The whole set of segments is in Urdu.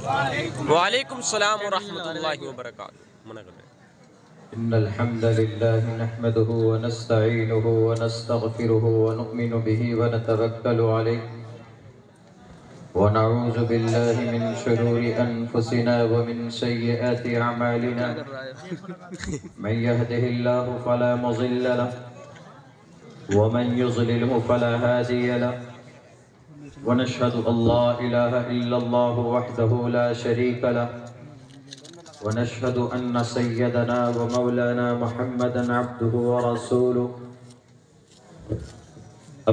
وعلیکم السلام ورحمۃ اللہ وبرکاتہ۔ إن الحمد لله نحمده ونستعينه ونستغفره ونؤمن به ونتوكل عليه ونعوذ بالله من شرور أنفسنا ومن سيئات أعمالنا من يهده الله فلا مضل له ومن يضلله فلا هادي له ونشهد أن لا إله إلا الله وحده لا شريك له ونشهد أن سيدنا ومولانا محمدًا عبده ورسوله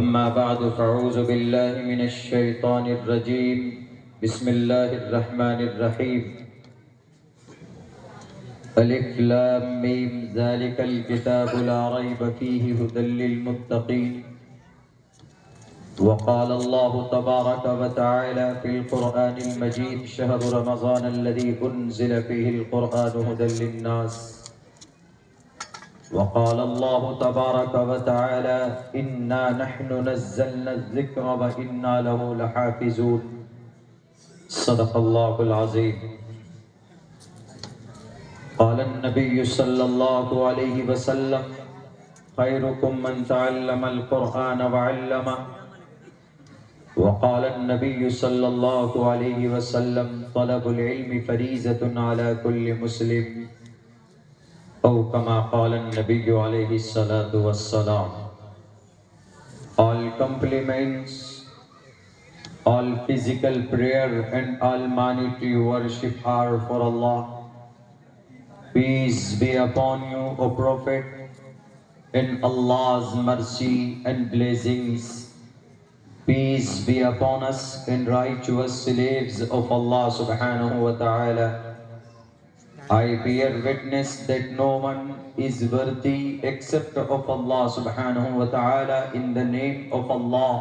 أما بعد فأعوذ بالله من الشيطان الرجيم بسم الله الرحمن الرحيم ألف لام ميم ذلك الكتاب لا ريب فيه هدى للمتقين وقال الله تبارك وتعالى في القرآن المجيد شهر رمضان الذي أنزل فيه القرآن هدى للناس وقال الله تبارك وتعالى إنا نحن نزلنا الذكر وإنا له لحافظون صدق الله العظيم قال النبي صلى الله عليه وسلم خيركم من تعلم القرآن وعلمه وقال النبي صلى الله عليه وسلم طلب العلم فريضة على كل مسلم أو كما قال النبي عليه الصلاة والسلام. All compliments, all physical prayer and all monetary worship are for Allah. Peace be upon you, O Prophet, and Allah's mercy and blessings. Peace be upon us and righteous slaves of Allah subhanahu wa ta'ala. I bear witness that no one is worthy except of Allah subhanahu wa ta'ala. In the name of Allah,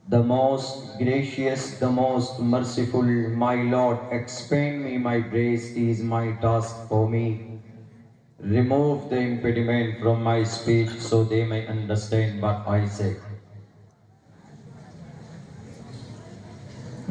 the most gracious, the most merciful, my Lord, expand me my grace is my task for me. Remove the impediment from my speech so they may understand what I say.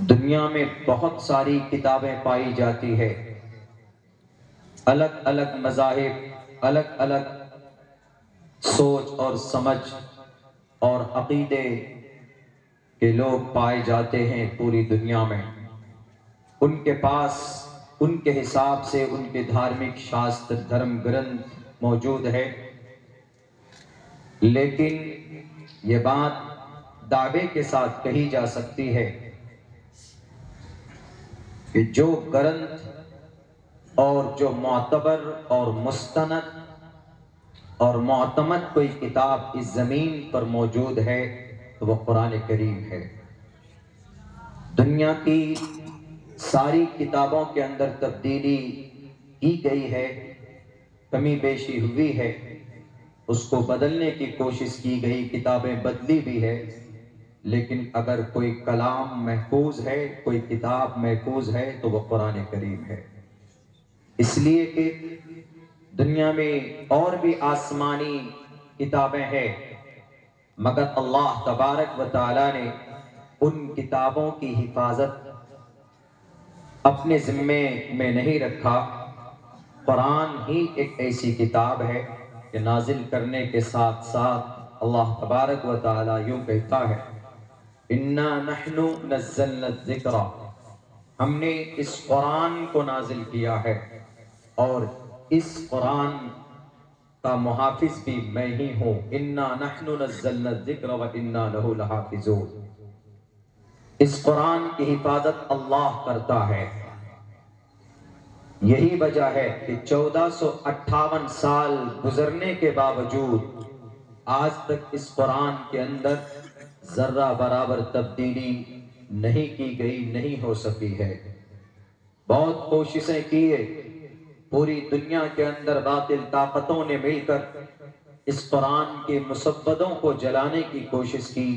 دنیا میں بہت ساری کتابیں پائی جاتی ہے، الگ الگ مذاہب، الگ الگ سوچ اور سمجھ اور عقیدے کے لوگ پائے جاتے ہیں پوری دنیا میں۔ ان کے پاس ان کے حساب سے ان کے دھارمک شاستر، دھرم گرنتھ موجود ہے، لیکن یہ بات دعوے کے ساتھ کہی جا سکتی ہے کہ جو گرنتھ اور جو معتبر اور مستند اور معتمد کوئی کتاب اس زمین پر موجود ہے تو وہ قرآن کریم ہے۔ دنیا کی ساری کتابوں کے اندر تبدیلی کی گئی ہے، کمی بیشی ہوئی ہے، اس کو بدلنے کی کوشش کی گئی، کتابیں بدلی بھی ہے، لیکن اگر کوئی کلام محفوظ ہے، کوئی کتاب محفوظ ہے تو وہ قرآن کریم ہے۔ اس لیے کہ دنیا میں اور بھی آسمانی کتابیں ہیں، مگر اللہ تبارک و تعالی نے ان کتابوں کی حفاظت اپنے ذمے میں نہیں رکھا۔ قرآن ہی ایک ایسی کتاب ہے کہ نازل کرنے کے ساتھ ساتھ اللہ تبارک و تعالی یوں کہتا ہے، اِنَّا نَحْنُ نَزَّلْنَا الذِّكْرَ، ہم نے اس قرآن کو نازل کیا ہے اور اس قرآن کا محافظ بھی میں ہی ہوں۔ اِنَّا نَحْنُ نَزَّلْنَا الذِّكْرَ وَإِنَّا لَهُ لَحَافِظُونَ، اس قرآن کی حفاظت اللہ کرتا ہے۔ یہی وجہ ہے کہ 1458 سال گزرنے کے باوجود آج تک اس قرآن کے اندر ذرہ برابر تبدیلی نہیں کی گئی، نہیں ہو سکی ہے۔ بہت کوششیں کیے، پوری دنیا کے اندر باطل طاقتوں نے مل کر اس قرآن کے مسودوں کو جلانے کی کوشش کی،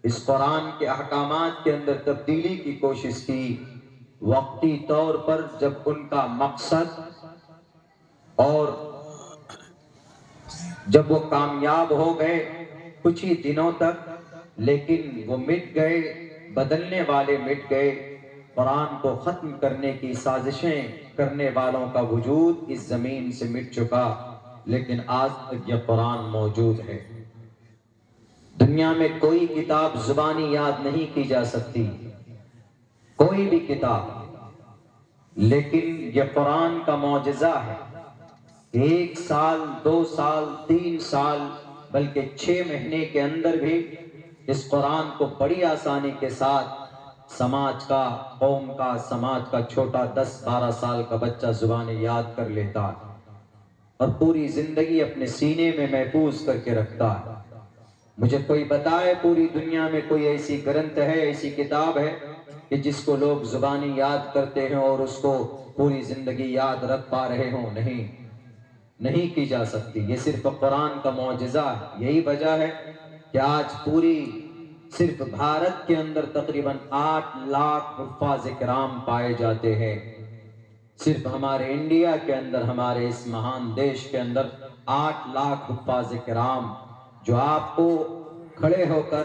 اس قرآن کے احکامات کے اندر تبدیلی کی کوشش کی۔ وقتی طور پر جب ان کا مقصد اور جب وہ کامیاب ہو گئے کچھ ہی دنوں تک، لیکن وہ مٹ گئے، بدلنے والے مٹ گئے، قرآن کو ختم کرنے کی سازشیں کرنے والوں کا وجود اس زمین سے مٹ چکا، لیکن آج تک یہ قرآن موجود ہے۔ دنیا میں کوئی کتاب زبانی یاد نہیں کی جا سکتی، کوئی بھی کتاب، لیکن یہ قرآن کا معجزہ ہے کہ 1 سال 2 سال 3 سال بلکہ 6 مہینے کے اندر بھی اس قرآن کو بڑی آسانی کے ساتھ سماج کا، قوم کا، سماج کا چھوٹا 10-12 سال کا بچہ زبان یاد کر لیتا ہے اور پوری زندگی اپنے سینے میں محفوظ کر کے رکھتا ہے۔ مجھے کوئی بتائے پوری دنیا میں کوئی ایسی گرنتھ ہے، ایسی کتاب ہے کہ جس کو لوگ زبانی یاد کرتے ہیں اور اس کو پوری زندگی یاد رکھ پا رہے ہوں؟ نہیں کی جا سکتی۔ یہ صرف قرآن کا معجزہ ہے۔ یہی وجہ ہے کہ آج پوری صرف بھارت کے اندر تقریباً 8 لاکھ حفاظ کرام پائے جاتے ہیں۔ صرف ہمارے انڈیا کے اندر، ہمارے اس مہان دیش کے اندر 8 لاکھ حفاظ کرام جو آپ کو کھڑے ہو کر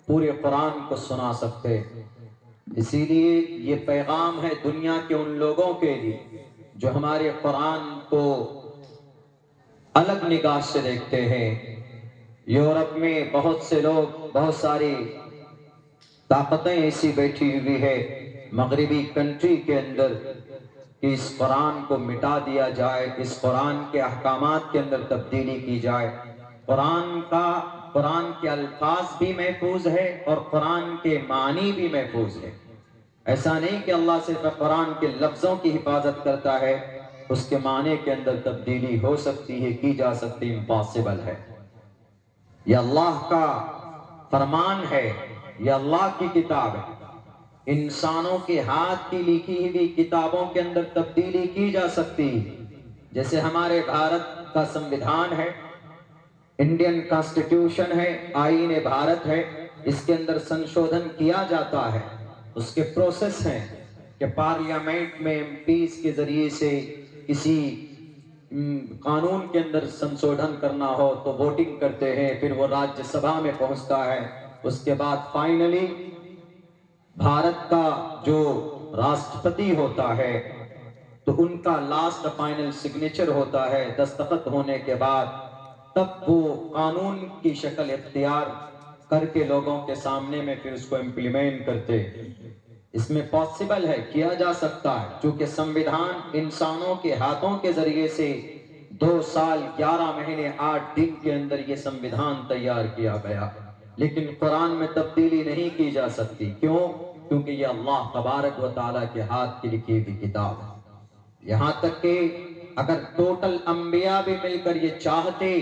پورے قرآن کو سنا سکتے۔ اسی لیے یہ پیغام ہے دنیا کے ان لوگوں کے لیے جو ہمارے قرآن کو الگ نگاہ سے دیکھتے ہیں۔ یورپ میں بہت سے لوگ، بہت ساری طاقتیں ایسی بیٹھی ہوئی ہے مغربی کنٹری کے اندر کہ اس قرآن کو مٹا دیا جائے، اس قرآن کے احکامات کے اندر تبدیلی کی جائے۔ قرآن کے الفاظ بھی محفوظ ہے اور قرآن کے معنی بھی محفوظ ہے۔ ایسا نہیں کہ اللہ صرف قرآن کے لفظوں کی حفاظت کرتا ہے، اس کے معنی کے اندر تبدیلی ہو سکتی ہے، کی جا سکتی، امپاسبل ہے۔ یہ اللہ کا فرمان ہے، یہ اللہ کی کتاب ہے۔ انسانوں کے ہاتھ کی لکھی ہوئی کتابوں کے اندر تبدیلی کی جا سکتی، جیسے ہمارے بھارت کا سمویدھان ہے، انڈین کانسٹیٹیوشن ہے، آئین بھارت ہے، اس کے اندر سنشودھن کیا جاتا ہے۔ اس کے پروسیس ہیں کہ پارلیمنٹ میں ایم پیز کے ذریعے سے کسی قانون کے اندر سنشودھن کرنا ہو تو ووٹنگ کرتے ہیں، پھر وہ راجیہ سبھا میں پہنچتا ہے، اس کے بعد فائنلی بھارت کا جو راشٹرپتی ہوتا ہے تو ان کا لاسٹ فائنل سگنیچر ہوتا ہے، دستخط ہونے کے بعد تب وہ قانون کی شکل اختیار کر کے لوگوں کے سامنے میں پھر اس کو امپلیمنٹ کرتے۔ اس میں پاسبل ہے، کیا جا سکتا ہے، چونکہ سمویدھان انسانوں کے ہاتھوں کے ذریعے سے 2 سال 11 مہینے 8 دن کے اندر یہ سمویدھان تیار کیا گیا، لیکن قرآن میں تبدیلی نہیں کی جا سکتی۔ کیوں؟ کیونکہ یہ اللہ تبارک و تعالیٰ کے ہاتھ کی لکھی ہوئی کتاب ہے۔ یہاں تک کہ اگر ٹوٹل انبیاء بھی مل کر یہ چاہتے،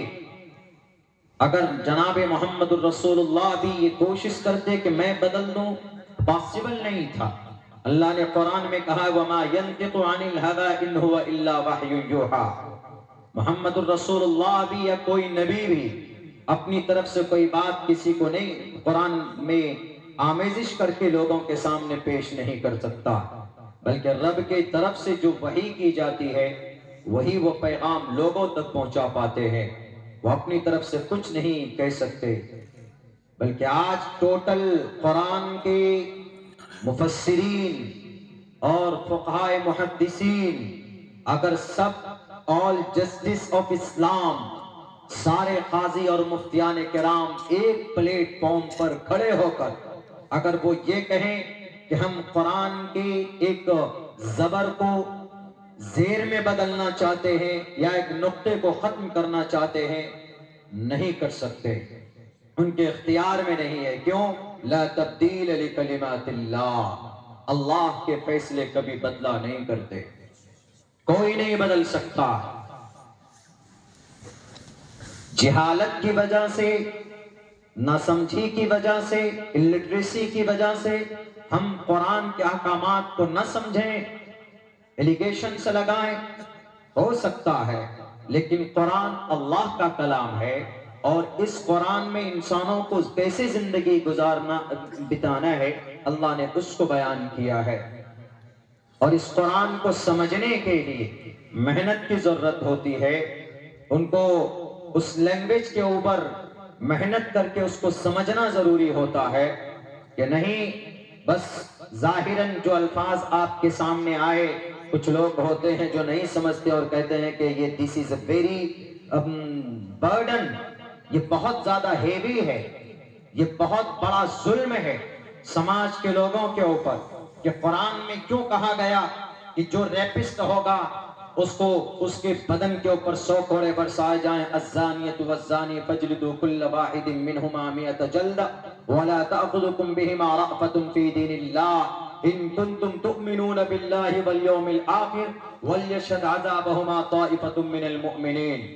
اگر جناب محمد الرسول اللہ بھی یہ کوشش کرتے کہ میں بدل دوں، پاسبل نہیں تھا۔ اللہ نے قرآن میں کہا وَمَا يَنْطِقُ عَنِ الْهَوَىٰ إِنْ هُوَ إِلَّا وَحْيٌ يُوحَىٰ۔ محمد الرسول اللہ بھی یا کوئی نبی بھی اپنی طرف سے کوئی بات کسی کو نہیں قرآن میں آمیزش کر کے لوگوں کے سامنے پیش نہیں کر سکتا، بلکہ رب کی طرف سے جو وحی کی جاتی ہے وہی وہ پیغام لوگوں تک پہنچا پاتے ہیں، وہ اپنی طرف سے کچھ نہیں کہہ سکتے۔ بلکہ آج ٹوٹل قرآن کے مفسرین اور فقہائے محدثین اگر سب آل جسٹس آف اسلام، سارے قاضی اور مفتیان کرام ایک پلیٹ فارم پر کھڑے ہو کر اگر وہ یہ کہیں کہ ہم قرآن کے ایک زبر کو زیر میں بدلنا چاہتے ہیں یا ایک نقطے کو ختم کرنا چاہتے ہیں، نہیں کر سکتے، ان کے اختیار میں نہیں ہے۔ کیوں؟ لا تبدیل لکلمات اللہ، اللہ کے فیصلے کبھی بدلا نہیں کرتے، کوئی نہیں بدل سکتا۔ جہالت کی وجہ سے، ناسمجھی کی وجہ سے، الٹریسی کی وجہ سے ہم قرآن کے احکامات کو نہ سمجھیں، ایلیگیشن سے لگائیں، ہو سکتا ہے، لیکن قرآن اللہ کا کلام ہے اور اس قرآن میں انسانوں کو کیسے زندگی بتانا ہے اللہ نے اس کو بیان کیا ہے۔ اور اس قرآن کو سمجھنے کے لیے محنت کی ضرورت ہوتی ہے، ان کو اس لینگویج کے اوپر محنت کر کے اس کو سمجھنا ضروری ہوتا ہے کہ نہیں بس ظاہراً جو الفاظ آپ کے سامنے آئے، کچھ لوگ ہوتے ہیں جو نہیں سمجھتے اور کہتے ہیں کہ یہ this is a very burden، یہ بہت زیادہ ہیوی ہے، یہ بہت بڑا ظلم ہے سماج کے لوگوں کے اوپر کہ قرآن میں کیوں کہا گیا کہ جو ریپسٹ ہوگا اس کو اس کے بدن کے اوپر 100 کوڑے برسائے جائیں، الزانیۃ والزانی فاجلدوا کل واحد منہما 100 جلدہ ولا تأخذکم بہما رأفۃ فی دین اللہ ان کنتم تؤمنون باللہ والیوم الآخر ولیشہد عذابہما طائفۃ من المؤمنین۔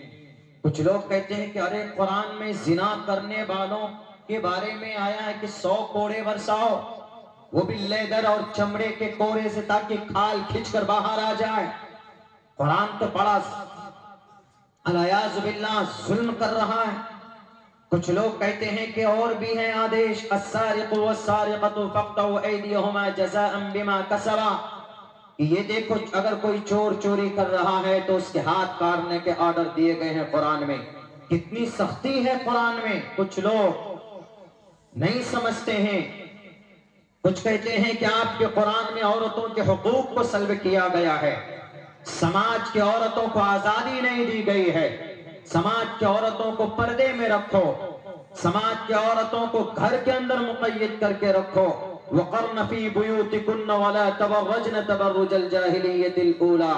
کچھ لوگ کہتے ہیں کہ ارے قرآن میں زنا کرنے والوں کے بارے میں آیا ہے کہ 100 کوڑے برساؤ، وہ بھی لیدر اور چمڑے کے کوڑے سے تاکہ کھال کھچ کر باہر آ جائے۔ قرآن تو بڑا علیاذ باللہ ظلم کر رہا ہے۔ کچھ لوگ کہتے ہیں کہ اور بھی ہیں آدیش، السارق والسارقۃ فاقطعوا ایدیہما جزاء بما کسبا، کہ یہ دیکھو اگر کوئی چور چوری کر رہا ہے تو اس کے ہاتھ کاٹنے کے آرڈر دیے گئے ہیں قرآن میں۔ کتنی سختی ہے قرآن میں، کچھ لوگ نہیں سمجھتے ہیں۔ کچھ کہتے ہیں کہ آپ کے قرآن میں عورتوں کے حقوق کو سلب کیا گیا ہے، سماج کی عورتوں کو آزادی نہیں دی گئی ہے، سماج کی عورتوں کو پردے میں رکھو، سماج کی عورتوں کو گھر کے اندر مقید کر کے رکھو، وَقَرْنَ فِي بُيُوتِكُنَّ وَلَا تَبَرَّجْنَ تَبَرُّجَ الْجَاهِلِيَّةِ الْأُولَىٰ۔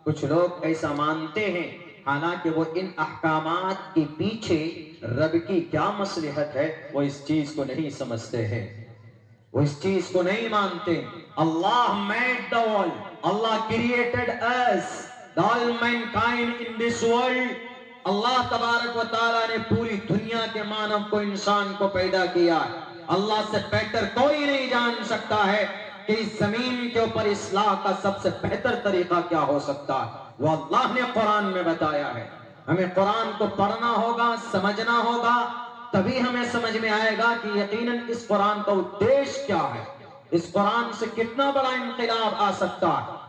کچھ لوگ ایسا مانتے ہیں، حالانکہ وہ ان احکامات کے پیچھے رب کی کیا مصلحت ہے وہ اس چیز کو نہیں سمجھتے ہیں، وہ اس چیز کو نہیں مانتے۔ اللہ made the world، Allah created us all mankind in this world۔ اللہ تبارک و تعالیٰ نے پوری دنیا کے مانو کو، انسان کو پیدا کیا۔ اللہ سے بہتر کوئی نہیں جان سکتا ہے کہ اس زمین کے اوپر اصلاح کا سب سے بہتر طریقہ کیا ہو سکتا ہے، وہ اللہ نے قرآن میں بتایا ہے۔ ہمیں قرآن کو پڑھنا ہوگا، سمجھنا ہوگا، تبھی ہمیں سمجھ میں آئے گا کہ یقیناً اس قرآن کا ادیش کیا ہے، اس قرآن سے کتنا بڑا انقلاب آ سکتا ہے۔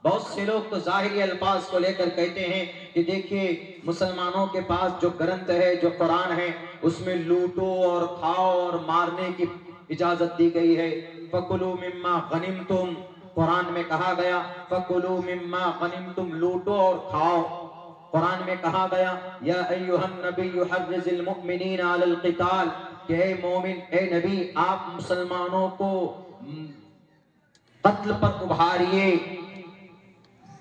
بہت سے لوگ تو ظاہری الفاظ کو لے کر کہتے ہیں کہ دیکھیے مسلمانوں کے پاس جو گرنتھ ہے، جو قرآن ہے، اس میں لوٹو اور کھاؤ اور مارنے کی اجازت دی گئی ہے۔ فَكُلُوا مِمَّا غَنِمْتُمْ، قرآن میں کہا گیا فَكُلُوا مِمَّا غَنِمْتُمْ، لوٹو اور کھاؤ۔ قرآن میں کہا گیا یا ایھا النبی حرض المؤمنین علی القتال، کہ اے مومن، اے نبی، آپ مسلمانوں کو قتل پر ابھاریے۔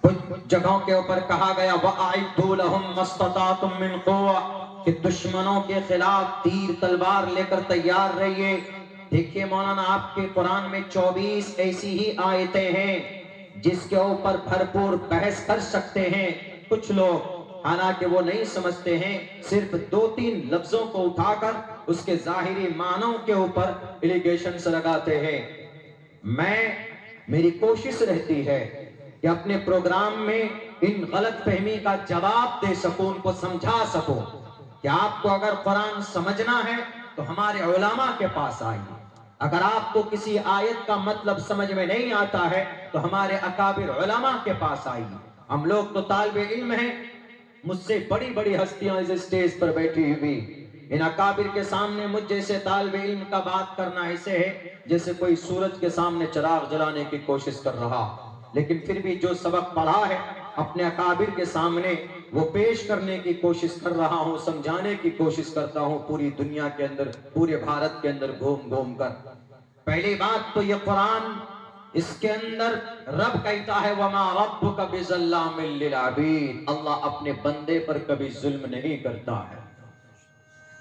کچھ جگہوں کے اوپر کہا گیا وَأَعِدُّوا لَهُم مَّا اسْتَطَعْتُم مِّن قُوَّةٍ، کہ دشمنوں کے خلاف تیر تلوار لے کر تیار رہیے۔ دیکھیے مولانا، آپ کے قرآن میں 24 ایسی ہی آیتیں ہیں جس کے اوپر بھرپور بحث کر سکتے ہیں کچھ لوگ، حالانکہ وہ نہیں سمجھتے ہیں، صرف 2-3 لفظوں کو اٹھا کر اس کے ظاہری معنوں کے اوپر الیگیشنز لگاتے ہیں۔ میری کوشش رہتی ہے کہ اپنے پروگرام میں ان غلط فہمی کا جواب دے سکوں، ان کو سمجھا سکوں کہ آپ کو اگر قرآن سمجھنا ہے تو ہمارے علماء کے پاس آئیے، اگر آپ کو کسی آیت کا مطلب سمجھ میں نہیں آتا ہے تو ہمارے اکابر علماء کے پاس آئیے۔ ہم لوگ تو طالب علم ہیں، مجھ سے بڑی بڑی ہستیاں اس اسٹیج پر بیٹھی ہوئی، ان اکابر کے سامنے مجھ جیسے طالب علم کا بات کرنا ایسے ہے جیسے کوئی سورج کے سامنے چراغ جلانے کی کوشش کر رہا، لیکن پھر بھی جو سبق پڑھا ہے اپنے اکابر کے سامنے وہ پیش کرنے کی کوشش کر رہا ہوں، سمجھانے کی کوشش کرتا ہوں، پوری دنیا کے اندر، پورے بھارت کے اندر گھوم گھوم کر۔ پہلی بات تو یہ قرآن، اس کے اندر رب کہتا ہے وَمَا رَبُّكَ بِظَلَّامٍ لِّلْعَبِيدِ، اللہ اپنے بندے پر کبھی ظلم نہیں کرتا ہے،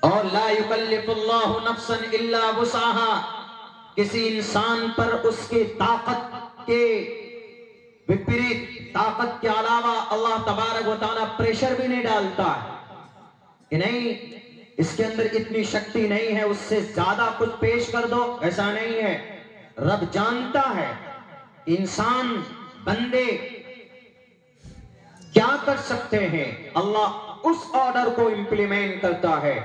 اور لا يكلف اللہ نفسا الا وسعها، کسی انسان پر اس کی طاقت کے وپریت، طاقت کے علاوہ اللہ تبارک و تعالیٰ پریشر بھی نہیں ڈالتا ہے کہ نہیں اس کے اندر اتنی شکتی نہیں ہے، اس سے زیادہ کچھ پیش کر دو، ایسا نہیں ہے۔ رب جانتا ہے انسان بندے کیا کر سکتے ہیں، اللہ اس آرڈر کو امپلیمنٹ کرتا ہے۔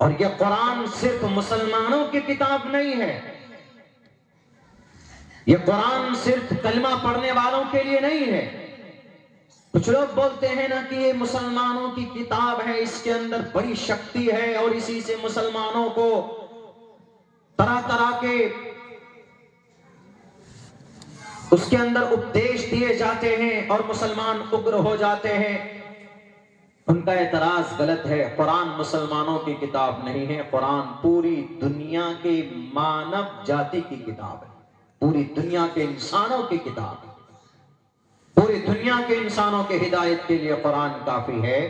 اور یہ قرآن صرف مسلمانوں کی کتاب نہیں ہے، یہ قرآن صرف کلمہ پڑھنے والوں کے لیے نہیں ہے۔ کچھ لوگ بولتے ہیں نا کہ یہ مسلمانوں کی کتاب ہے، اس کے اندر بڑی شکتی ہے اور اسی سے مسلمانوں کو طرح طرح کے اس کے اندر اپدیش دیے جاتے ہیں اور مسلمان اگر ہو جاتے ہیں۔ ان کا اعتراض غلط ہے، قرآن مسلمانوں کی کتاب نہیں ہے، قرآن پوری دنیا کے مانو جاتی کی کتاب ہے، پوری دنیا کے انسانوں کی کتاب ہے، پوری دنیا کے انسانوں کے ہدایت کے لیے قرآن کافی ہے۔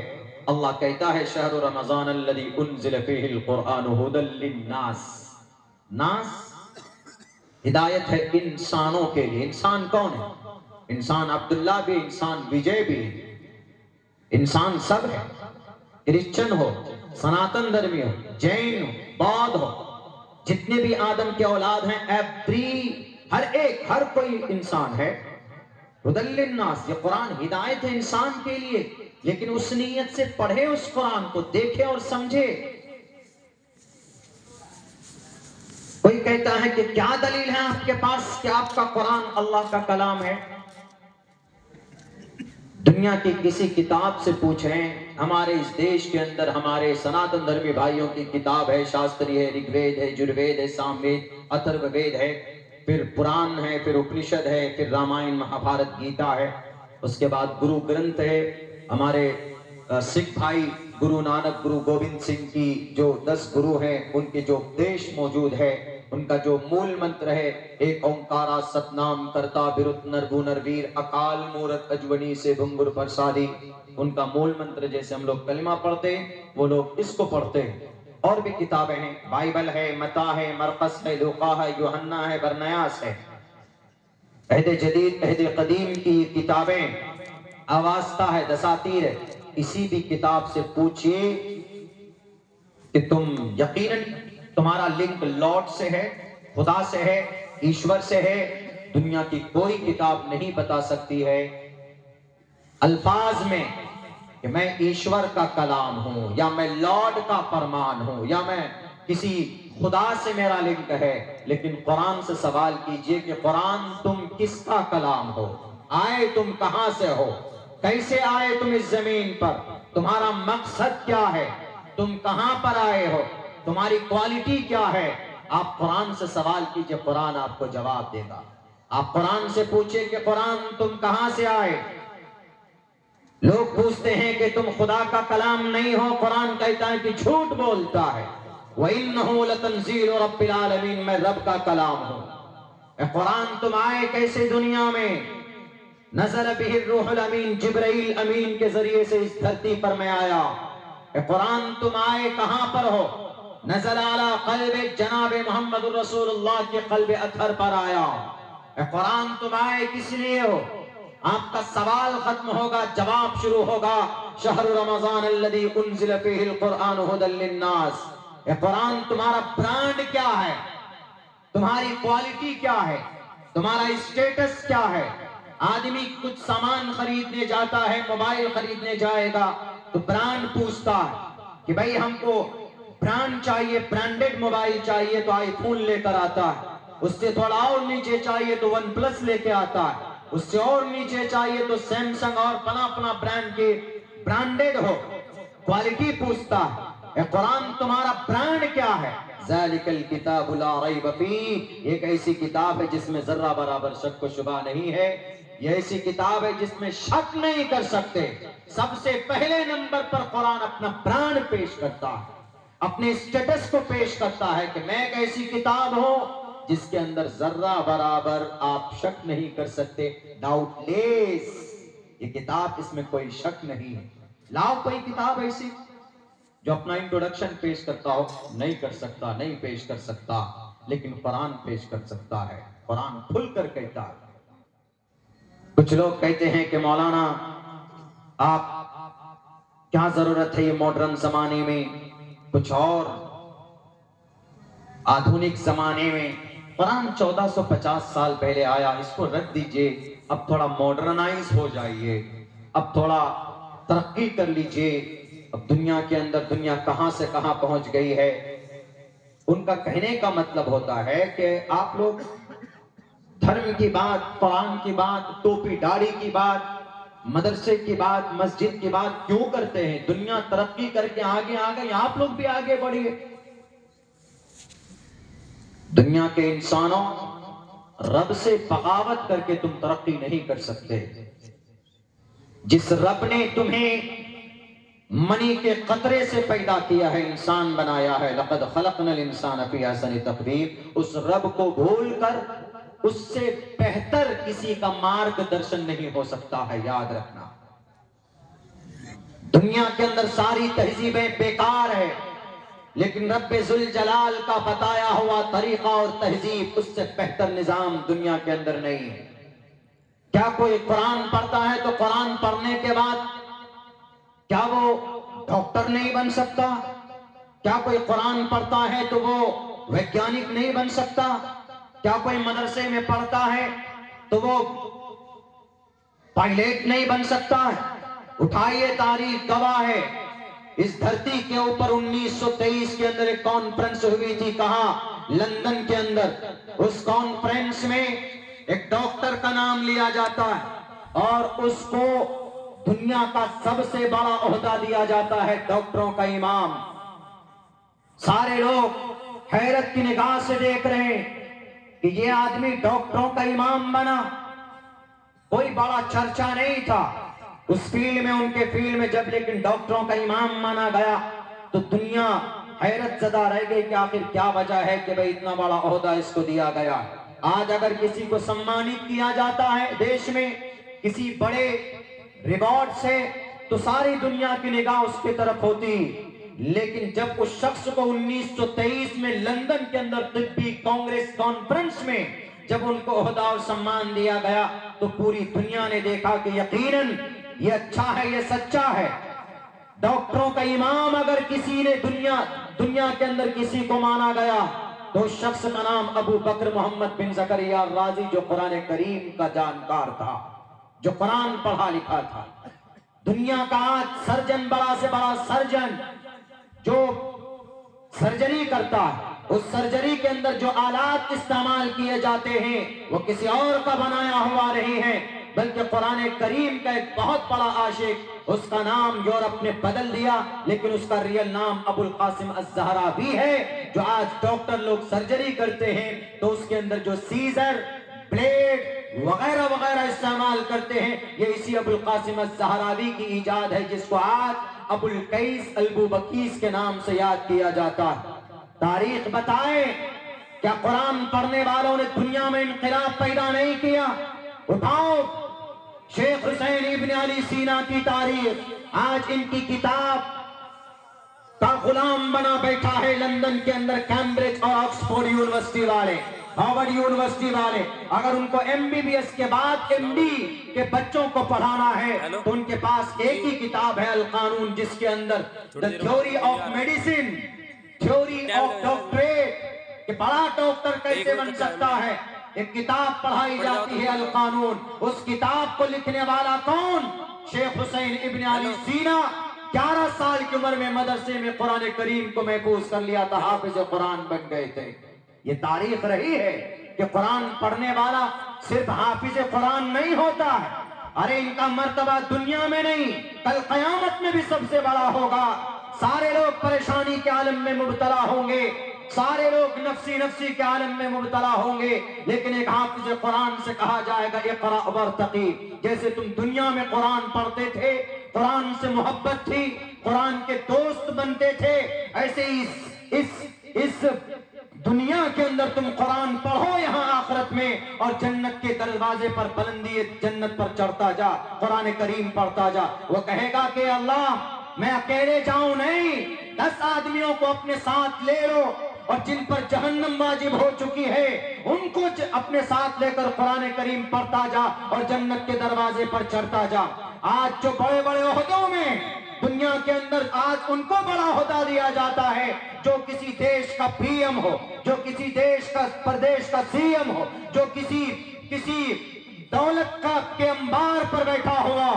اللہ کہتا ہے شہر رمضان الذی انزل فیہ القرآن ھدی للناس، ناس ہدایت ہے انسانوں کے لیے۔ انسان کون ہے؟ انسان عبداللہ بھی، انسان وجے بھی، انسان سب ہے، کرسچن ہو، سناتن دھرمی ہو، جین ہو، بودھ ہو، جتنے بھی آدم کے اولاد ہیں، ہر کوئی انسان ہے۔ ھدی للناس، یہ قرآن ہدایت ہے انسان کے لیے، لیکن اس نیت سے پڑھے اس قرآن کو، دیکھے اور سمجھے۔ کوئی کہتا ہے کہ کیا دلیل ہے آپ کے پاس کہ آپ کا قرآن اللہ کا کلام ہے؟ دنیا کی کسی کتاب سے پوچھیں، ہمارے اس دیش کے اندر ہمارے سناتن دھرمی بھائیوں کی کتاب ہے، شاستری ہے، رگ وید ہے، یجروید ہے، سام وید، اتھرو وید ہے، پھر پران ہے، پھر اپنشد ہے، پھر رامائن، مہا بھارت، گیتا ہے، اس کے بعد گرو گرنتھ ہے۔ ہمارے سکھ بھائی گرو نانک، گرو گوبند سنگھ کی جو 10 گرو ہیں، ان کے جو اپدیش موجود ہے، ان کا جو مول منتر ہے ایک اومکارا ستنام کرتا برت نرگو نرویر اکال مورت اجونی سے بھنگر پرسادی، ان کا مول منتر جیسے ہم لوگ کلمہ پڑھتے ہیں وہ لوگ اس کو پڑھتے ہیں۔ اور بھی کتابیں ہیں، بائبل ہے، متی ہے، مرقس ہے، لوقا ہے، یوحنا ہے، برنیاس ہے، عہد جدید عہد قدیم کی کتابیں، آواستہ ہے، دساتیر ہے۔ کسی بھی کتاب سے پوچھئے کہ تم یقیناً تمہارا لنک لارڈ سے ہے، خدا سے ہے، ایشور سے ہے، دنیا کی کوئی کتاب نہیں بتا سکتی ہے الفاظ میں کہ میں ایشور کا کلام ہوں، یا میں لارڈ کا فرمان ہوں، یا میں کسی خدا سے میرا لنک ہے۔ لیکن قرآن سے سوال کیجئے کہ قرآن تم کس کا کلام ہو، آئے تم کہاں سے ہو، کیسے آئے تم اس زمین پر، تمہارا مقصد کیا ہے، تم کہاں پر آئے ہو، تمہاری کوالٹی کیا ہے، آپ قرآن سے سوال کیجئے، قرآن آپ کو جواب دے گا۔ آپ قرآن سے پوچھیں کہ قرآن تم کہاں سے آئے؟ لوگ پوچھتے ہیں کہ تم خدا کا کلام نہیں ہو، قرآن کہتا ہے کہ جھوٹ بولتا ہے۔ وَإِنَّهُ لَتَنزِيلُ رَبِّ الْعَالَمِينَ، میں رب کا کلام ہوں۔ اے قرآن تم آئے کیسے دنیا میں؟ نزل بہ الروح الامین، جبرائیل امین کے ذریعے سے اس دھرتی پر میں آیا۔ اے قرآن تم آئے کہاں پر ہو؟ نزل علی قلب جناب محمد الرسول اللہ کے قلب اطہر پر آیا۔ اے قرآن تم آئے کس لیے ہو؟ آپ کا سوال ختم ہوگا، جواب شروع ہوگا۔ شہر رمضان الذی انزل فیہ القرآن ھدی للناس۔ اے قرآن تمہارا برانڈ کیا ہے؟ تمہاری کوالٹی کیا ہے؟ تمہارا اسٹیٹس کیا ہے؟ آدمی کچھ سامان خریدنے جاتا ہے، موبائل خریدنے جائے گا تو برانڈ پوچھتا ہے کہ بھئی ہم کو برانڈ چاہیے، برانڈڈ موبائل چاہیے تو آئی فون لے کر آتا ہے۔ اس سے تھوڑا اور نیچے چاہیے تو ون پلس لے کے آتا ہے۔ اس سے اور نیچے چاہیے تو سیمسنگ اور اپنا برانڈ کے برانڈڈ ہو، کوالٹی پوچھتا ہے۔ اے قرآن تمہارا برانڈ کیا ہے؟ ذالک الکتاب لا ریب فیہ، ایک ایسی کتاب ہے جس میں ذرہ برابر شک و شبہ نہیں ہے۔ یہ ایسی کتاب ہے جس میں شک نہیں کر سکتے۔ سب سے پہلے نمبر پر قرآن اپنا برانڈ پیش کرتا ہے، اپنے اسٹیٹس کو پیش کرتا ہے کہ میں ایک ایسی کتاب ہوں جس کے اندر ذرہ برابر آپ شک نہیں کر سکتے، ڈاؤٹ لیس۔ یہ کتاب، اس میں کوئی شک نہیں ہے۔ لاؤ کوئی کتاب ایسی جو اپنا انٹروڈکشن پیش کرتا ہو، نہیں کر سکتا، نہیں پیش کر سکتا، لیکن قرآن پیش کر سکتا ہے۔ قرآن کھل کر کہتا ہے۔ کچھ لوگ کہتے ہیں کہ مولانا آپ کیا ضرورت ہے یہ ماڈرن زمانے میں، کچھ اور آدھونک زمانے میں؟ قرآن 1450 سال پہلے آیا، اس کو رکھ دیجئے، اب تھوڑا ماڈرنائز ہو جائیے، اب تھوڑا ترقی کر لیجئے۔ اب دنیا کے اندر دنیا کہاں سے کہاں پہنچ گئی ہے۔ ان کا کہنے کا مطلب ہوتا ہے کہ آپ لوگ دھرم کی بات، قرآن کی بات، ٹوپی داڑھی کی بات، مدرسے کی بات، مسجد کی بات کیوں کرتے ہیں؟ دنیا ترقی کر کے آگے آ گئی، آپ لوگ بھی آگے بڑھیے۔ دنیا کے انسانوں، رب سے بغاوت کر کے تم ترقی نہیں کر سکتے۔ جس رب نے تمہیں منی کے قطرے سے پیدا کیا ہے، انسان بنایا ہے، لقد خلقنا الانسان فی احسن تقویم، اس رب کو بھول کر اس سے بہتر کسی کا مارگ درشن نہیں ہو سکتا ہے، یاد رکھنا۔ دنیا کے اندر ساری تہذیبیں بیکار ہے، لیکن رب ذوالجلال کا بتایا ہوا طریقہ اور تہذیب، اس سے بہتر نظام دنیا کے اندر نہیں ہے۔ کیا کوئی قرآن پڑھتا ہے تو قرآن پڑھنے کے بعد کیا وہ ڈاکٹر نہیں بن سکتا؟ کیا کوئی قرآن پڑھتا ہے تو وہ ویگیانک نہیں بن سکتا؟ کیا کوئی مدرسے میں پڑھتا ہے تو وہ پائلٹ نہیں بن سکتا ہے؟ اٹھائیے، تاریخ گواہ ہے۔ اس دھرتی کے اوپر 1923 کے اندر ایک کانفرنس ہوئی تھی، کہاں؟ لندن کے اندر۔ اس کانفرنس میں ایک ڈاکٹر کا نام لیا جاتا ہے اور اس کو دنیا کا سب سے بڑا عہدہ دیا جاتا ہے، ڈاکٹروں کا امام۔ سارے لوگ حیرت کی نگاہ سے دیکھ رہے ہیں کہ یہ آدمی ڈاکٹروں کا امام بنا۔ کوئی بڑا چرچا نہیں تھا اس فیلڈ میں، ان کے فیلڈ میں، جب لیکن ڈاکٹروں کا امام مانا گیا تو دنیا حیرت زدہ رہ گئی کہ آخر کیا وجہ ہے کہ بھئی اتنا بڑا عہدہ اس کو دیا گیا۔ آج اگر کسی کو سمانت کیا جاتا ہے دیش میں کسی بڑے ریوارڈ سے تو ساری دنیا کی نگاہ اس کی طرف ہوتی، لیکن جب اس شخص کو 1923 میں لندن کے اندر طبی کانگریس کانفرنس میں جب ان کو عہدہ اور سمان دیا گیا تو پوری دنیا نے دیکھا کہ یقیناً یہ اچھا ہے، یہ سچا ہے۔ ڈاکٹروں کا امام اگر کسی نے دنیا کے اندر کسی کو مانا گیا تو اس شخص کا نام ابو بکر محمد بن زکریا الرازی، جو قرآن کریم کا جانکار تھا، جو قرآن پڑھا لکھا تھا۔ دنیا کا آج سرجن، بڑا سے بڑا سرجن جو سرجری کرتا ہے، اس سرجری کے اندر جو آلات استعمال کیے جاتے ہیں وہ کسی اور کا بنایا ہوا نہیں ہے، بلکہ قرآن کریم کا ایک بہت بڑا عاشق اس کا نام یورپ نے بدل دیا، لیکن اس کا ریئل نام ابو القاسم الزہراوی ہے۔ جو آج ڈاکٹر لوگ سرجری کرتے ہیں تو اس کے اندر جو سیزر، بلیڈ وغیرہ وغیرہ استعمال کرتے ہیں، یہ اسی ابو القاسم الزہراوی کی ایجاد ہے، جس کو آج ابو القیس البوبکیس کے نام سے یاد کیا جاتا ہے۔ تاریخ بتائے کیا قرآن پڑھنے والوں نے دنیا میں انقلاب پیدا نہیں کیا؟ اٹھاؤ شیخ حسین ابن علی سینا کی تاریخ، آج ان کی کتاب کا غلام بنا بیٹھا ہے لندن کے اندر کیمبرج اور آکسفورڈ یونیورسٹی والے، ہارورڈ یونیورسٹی والے۔ اگر ان کو ایم بی بی ایس کے بعد ایم ڈی کے بچوں کو پڑھانا ہے تو ان کے پاس ایک ہی کتاب ہے القانون، جس کے اندر the theory of medicine, theory of doctorate, کہ بڑا ڈاکٹر کیسے بن سکتا ہے، ایک کتاب پڑھائی جاتی ہے القانون۔ اس کتاب کو لکھنے والا کون؟ شیخ حسین ابن علی سینا۔ 11 سال کی عمر میں مدرسے میں قرآن کریم کو محفوظ کر لیا تھا، حافظ قرآن بن گئے تھے۔ یہ تاریخ رہی ہے کہ قرآن پڑھنے والا صرف حافظ قرآن نہیں ہوتا ہے، ارے ان کا مرتبہ دنیا میں نہیں، کل قیامت میں بھی سب سے بڑا ہوگا۔ سارے لوگ پریشانی کے عالم میں مبتلا ہوں گے، سارے لوگ نفسی نفسی کے عالم میں مبتلا ہوں گے، لیکن ایک حافظ قرآن سے کہا جائے گا اقرأ ورتقی۔ جیسے تم دنیا میں قرآن پڑھتے تھے، قرآن سے محبت تھی، قرآن کے دوست بنتے تھے، ایسے ہی اس دنیا کے اندر تم قرآن پڑھو یہاں آخرت میں، اور جنت کے دروازے پر بلندی جنت پر چڑھتا جا، قرآن کریم پڑھتا جا۔ وہ کہے گا کہ اللہ میں اکیلے جاؤں نہیں، 10 آدمیوں کو اپنے ساتھ لے لو، اور جن پر جہنم واجب ہو چکی ہے ان کو اپنے ساتھ لے کر قرآن کریم پڑھتا جا اور جنت کے دروازے پر چڑھتا جا۔ آج جو بڑے بڑے عہدوں میں دنیا کے اندر آج ان کو بڑا عہدہ دیا جاتا ہے جو کسی دیش کا پی ایم ہو، جو کسی دیش کا پردیش کا سی ایم ہو، جو کسی دولت کا کے انبار پر بیٹھا ہوا،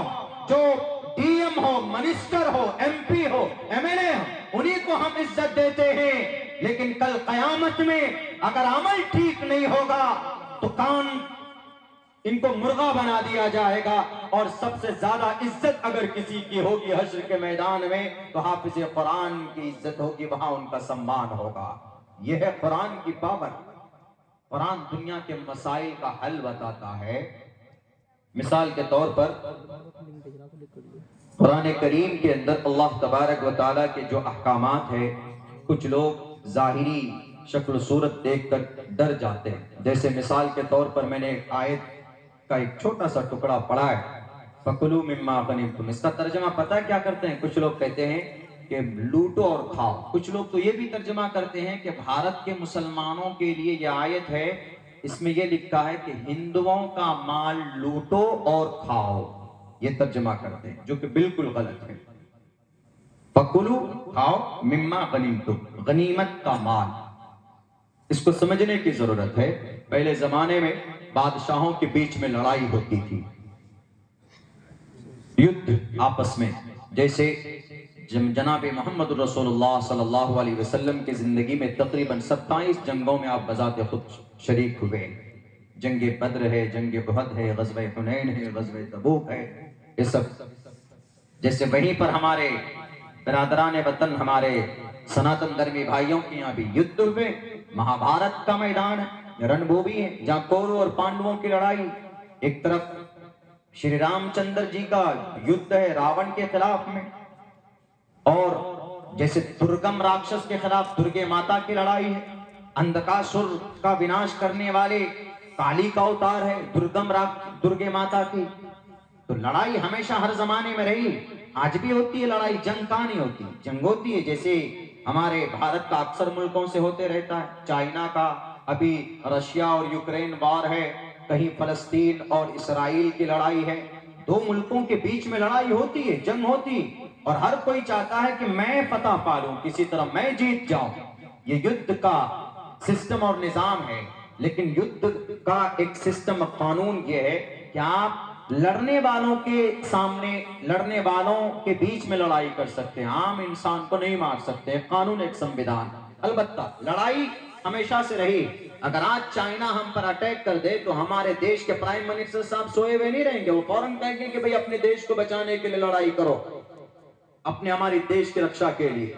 جو ڈی ایم ہو، منسٹر ہو، ایم پی ہو، ایم ایل اے ہو، انہی کو ہم عزت دیتے ہیں۔ لیکن کل قیامت میں اگر عمل ٹھیک نہیں ہوگا تو کان ان کو مرغا بنا دیا جائے گا، اور سب سے زیادہ عزت اگر کسی کی ہوگی حشر کے میدان میں تو حافظ قرآن کی عزت ہوگی، وہاں ان کا سمان ہوگا۔ یہ ہے قرآن کی پاور۔ قرآن دنیا کے مسائل کا حل بتاتا ہے۔ مثال کے طور پر قرآن کریم کے اندر اللہ تبارک و تعالیٰ کے جو احکامات ہیں، کچھ لوگ ظاہری شکل و صورت دیکھ کر ڈر جاتے ہیں۔ جیسے مثال کے طور پر میں نے ایک آیت کا ایک چھوٹا سا ٹکڑا پڑھا ہے، فَكُلُوا مِمَّا غَنِمْتُمْ۔ اس کا ترجمہ پتہ کیا کرتے ہیں؟ کچھ لوگ کہتے ہیں کہ لوٹو اور کھاؤ۔ کچھ لوگ تو یہ بھی ترجمہ کرتے ہیں کہ بھارت کے مسلمانوں کے لیے یہ آیت ہے، اس میں یہ لکھا ہے کہ ہندوؤں کا مال لوٹو اور کھاؤ، یہ ترجمہ کرتے ہیں، جو کہ بالکل غلط ہے۔ فَكُلُوا کھاؤ، مِمَّا غَنِمْتُمْ غنیمت کا مال۔ اس کو سمجھنے کی ضرورت ہے۔ پہلے زمانے میں بادشاہوں کے بیچ میں لڑائی ہوتی تھی، یدھ آپس میں، جیسے جناب محمد رسول اللہ صلی اللہ علیہ وسلم کی زندگی میں تقریباً 27 جنگوں میں آپ بذات خود شریک ہوئے۔ جنگ بدر ہے، جنگ احد ہے، غزوہ حنین ہے، غزوہ تبوک ہے، یہ سب۔ جیسے وہیں پر ہمارے برادران وطن، ہمارے سناتن دھرمی بھائیوں کے یہاں بھی یدھ ہوئے، مہابھارت کا میدان ہے، رن بھومی ہے، جہاں کورو اور پانڈووں کی لڑائی، ایک طرف شری رام چندر جی کا یدھ ہے راون کے خلاف میں، اور جیسے درگم راکشس کے خلاف درگے ماتا کی لڑائی ہے، اندھکاسر کا وناش کرنے والے کالی کا اوتار ہے درگے ماتا کی۔ تو لڑائی ہمیشہ ہر زمانے میں رہی، آج بھی ہوتی ہے لڑائی، جنگ کہاں نہیں ہوتی، جنگ ہوتی ہے۔ جیسے ہمارے بھارت کا اکثر ملکوں سے ہوتے رہتا ہے، چائنا کا ابھی رشیا اور یوکرین وار ہے، کہیں فلسطین اور اسرائیل کی لڑائی ہے، دو ملکوں کے بیچ میں لڑائی ہوتی ہے، جنگ ہوتی ہے، اور ہر کوئی چاہتا ہے کہ میں فتح پالوں، کسی طرح میں جیت جاؤں۔ یہ یدھ کا سسٹم اور نظام ہے، لیکن یدھ کا ایک سسٹم قانون یہ ہے کہ آپ لڑنے والوں کے سامنے، لڑنے والوں کے بیچ میں لڑائی کر سکتے ہیں، عام انسان کو نہیں مار سکتے، قانون ایک سنویدھان۔ البتہ لڑائی ہمیشہ سے رہی، اگر آج چائنا ہم پر اٹیک کر دے تو ہمارے دیش کے پرائم منسٹر صاحب سوئے ہوئے نہیں رہیں گے، وہ فوراً کہیں گے کہ بھئی اپنے دیش کو بچانے کے لیے لڑائی کرو، اپنے ہماری دیش کی رکشا کے لیے۔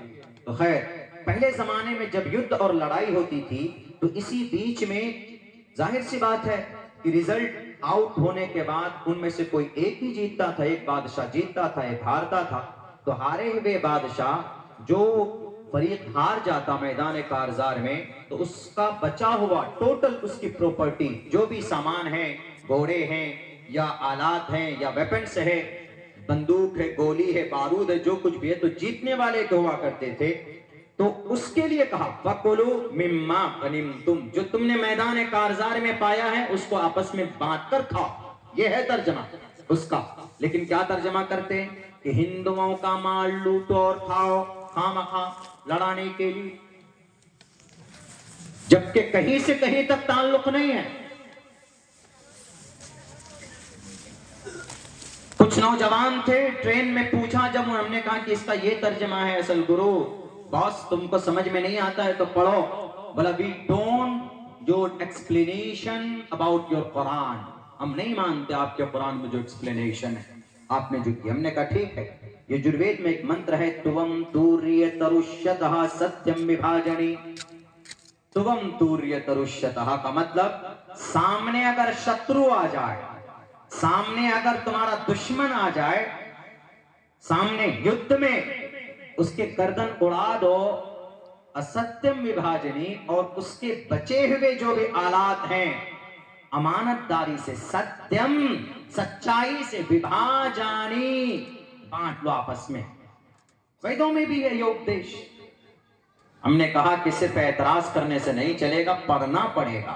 تو خیر پہلے زمانے میں جب یدھ اور لڑائی ہوتی تھی تو اسی بیچ میں ظاہر سی بات ہے کہ ریزلٹ آؤٹ ہونے کے بعد ان میں سے کوئی ایک ہی جیتتا تھا، ایک بادشاہ جیتتا تھا، ایک ہارتا تھا۔ تو ہارے ہوئے بادشاہ جو فریق ہار جاتا میدان کارزار میں تو اس کا بچا ہوا ٹوٹل اس کی پراپرٹی جو بھی سامان ہے، گھوڑے ہیں یا آلات ہیں یا ویپنز ہے، بندوق ہے، گولی ہے، بارود ہے، جو کچھ بھی ہے، تو جیتنے والے کو ہوا کرتے تھے۔ تو اس کے لیے کہا فَكُلُوا مِمَّا غَنِمْتُمْ، جو تم نے میدان کارزار میں پایا ہے اس کو آپس میں بانٹ کر کھاؤ۔ یہ ہے ترجمہ اس کا۔ لیکن کیا ترجمہ کرتے ہیں کہ ہندوؤں کا مال لوٹو اور کھاؤ خواہ لڑانے کے لیے، جبکہ کہیں سے کہیں تک تعلق نہیں ہے۔ کچھ نوجوان تھے ٹرین میں، پوچھا جب ہم نے کہا کہ اس کا یہ ترجمہ ہے اصل گرو باس تم کو سمجھ میں نہیں آتا ہے تو پڑھو، بولا وی ڈونٹ جو ایکسپلینیشن اباؤٹ یور قرآن، ہم نہیں مانتے آپ کے قرآن میں جو ایکسپلینیشن ہے آپ نے جو کی۔ ہم نے کہا ٹھیک ہے، یہ یجروید میں ایک منتر ہے توم توریہ ترشتہ ستیم وبھاجنی، توم توریہ ترشتہ کا مطلب سامنے اگر شترو آ جائے، سامنے اگر تمہارا دشمن آ جائے، سامنے یدھ میں اس کے گردن اڑا دو، استیم وبھاجنی، اور اس کے بچے ہوئے جو بھی آلات ہیں امانت داری سے، ستیم سچائی سے، وبھاجانی بانٹ لو آپس میں۔ ویدوں میں بھی ہے یہ اپدیش۔ ہم نے کہا کہ صرف اعتراض کرنے سے نہیں چلے گا، پڑھنا پڑے گا۔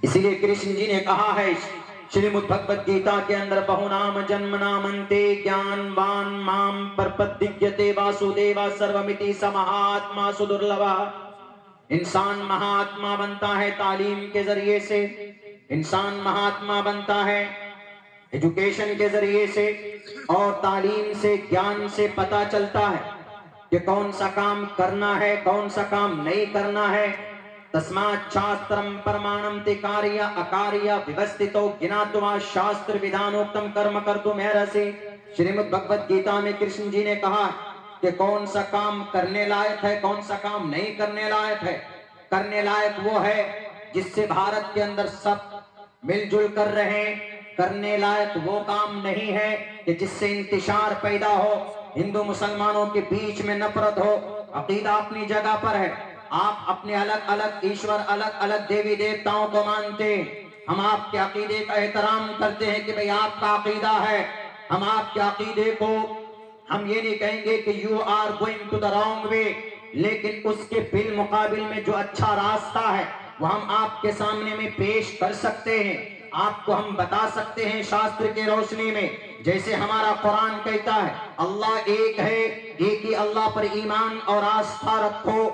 اسی لیے کرشن جی نے کہا ہے شریمد بھگوت گیتا کے اندر بہو نام جنم نامنتے گیان وان مام پرپدیگیتے واسودیوا سرومتی سمہاتما سدرلبھا۔ انسان مہاتما بنتا ہے تعلیم کے ذریعے سے، انسان مہاتما بنتا ہے ایجوکیشن کے ذریعے سے، اور تعلیم سے، گیان سے پتا چلتا ہے کہ کون سا کام کرنا ہے، کون سا کام نہیں کرنا ہے۔ تسمات شاسترم پرمانم تے کاریہ اکاریہ ویوستھتو گناتوا شاستر ودھانوکتم کرم کرتم ارہسی۔ شریمد بھگوت گیتا میں کرشن جی نے کہا کہ کون سا کام کرنے لائق ہے، کون سا کام نہیں کرنے لائق ہے۔ کرنے لائق وہ ہے جس سے بھارت کے اندر سب مل جل کر رہیں، کرنے لائق وہ کام نہیں ہے کہ جس سے انتشار پیدا ہو، ہندو مسلمانوں کے بیچ میں نفرت ہو۔ عقیدہ اپنی جگہ پر ہے، آپ اپنے الگ الگ ایشور، الگ الگ دیوی دیوتاؤں کو مانتے ہیں، ہم آپ کے عقیدے کا احترام کرتے ہیں کہ بھئی آپ کا عقیدہ ہے، ہم آپ کے عقیدے کو ہم یہ نہیں کہیں گے کہ you are going to the wrong way، لیکن اس کے بالمقابل میں جو اچھا راستہ ہے وہ ہم آپ کے سامنے میں پیش کر سکتے ہیں، آپ کو ہم بتا سکتے ہیں شاستر کے روشنی میں۔ جیسے ہمارا قرآن کہتا ہے اللہ ایک ہے، ایک ہی اللہ پر ایمان اور آستھا رکھو۔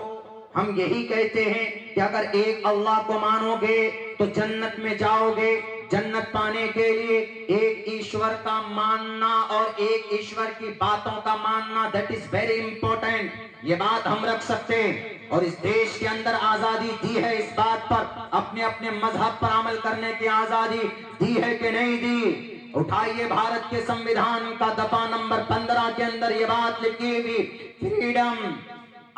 ہم یہی کہتے ہیں کہ اگر ایک اللہ کو مانو گے تو جنت میں جاؤ گے۔ جنت پانے کے لیے ایک ایشور کا ماننا اور ایک ایشور کی باتوں کا ماننا، that is very important۔ یہ بات ہم رکھ سکتے ہیں، اور اس دیش کے اندر آزادی دی ہے اس بات پر، اپنے اپنے مذہب پر عمل کرنے کی آزادی دی ہے کہ نہیں دی؟ اٹھائیے بھارت کے سمویدھان کا دفعہ نمبر 15 کے اندر یہ بات لکھی ہوئی، فریڈم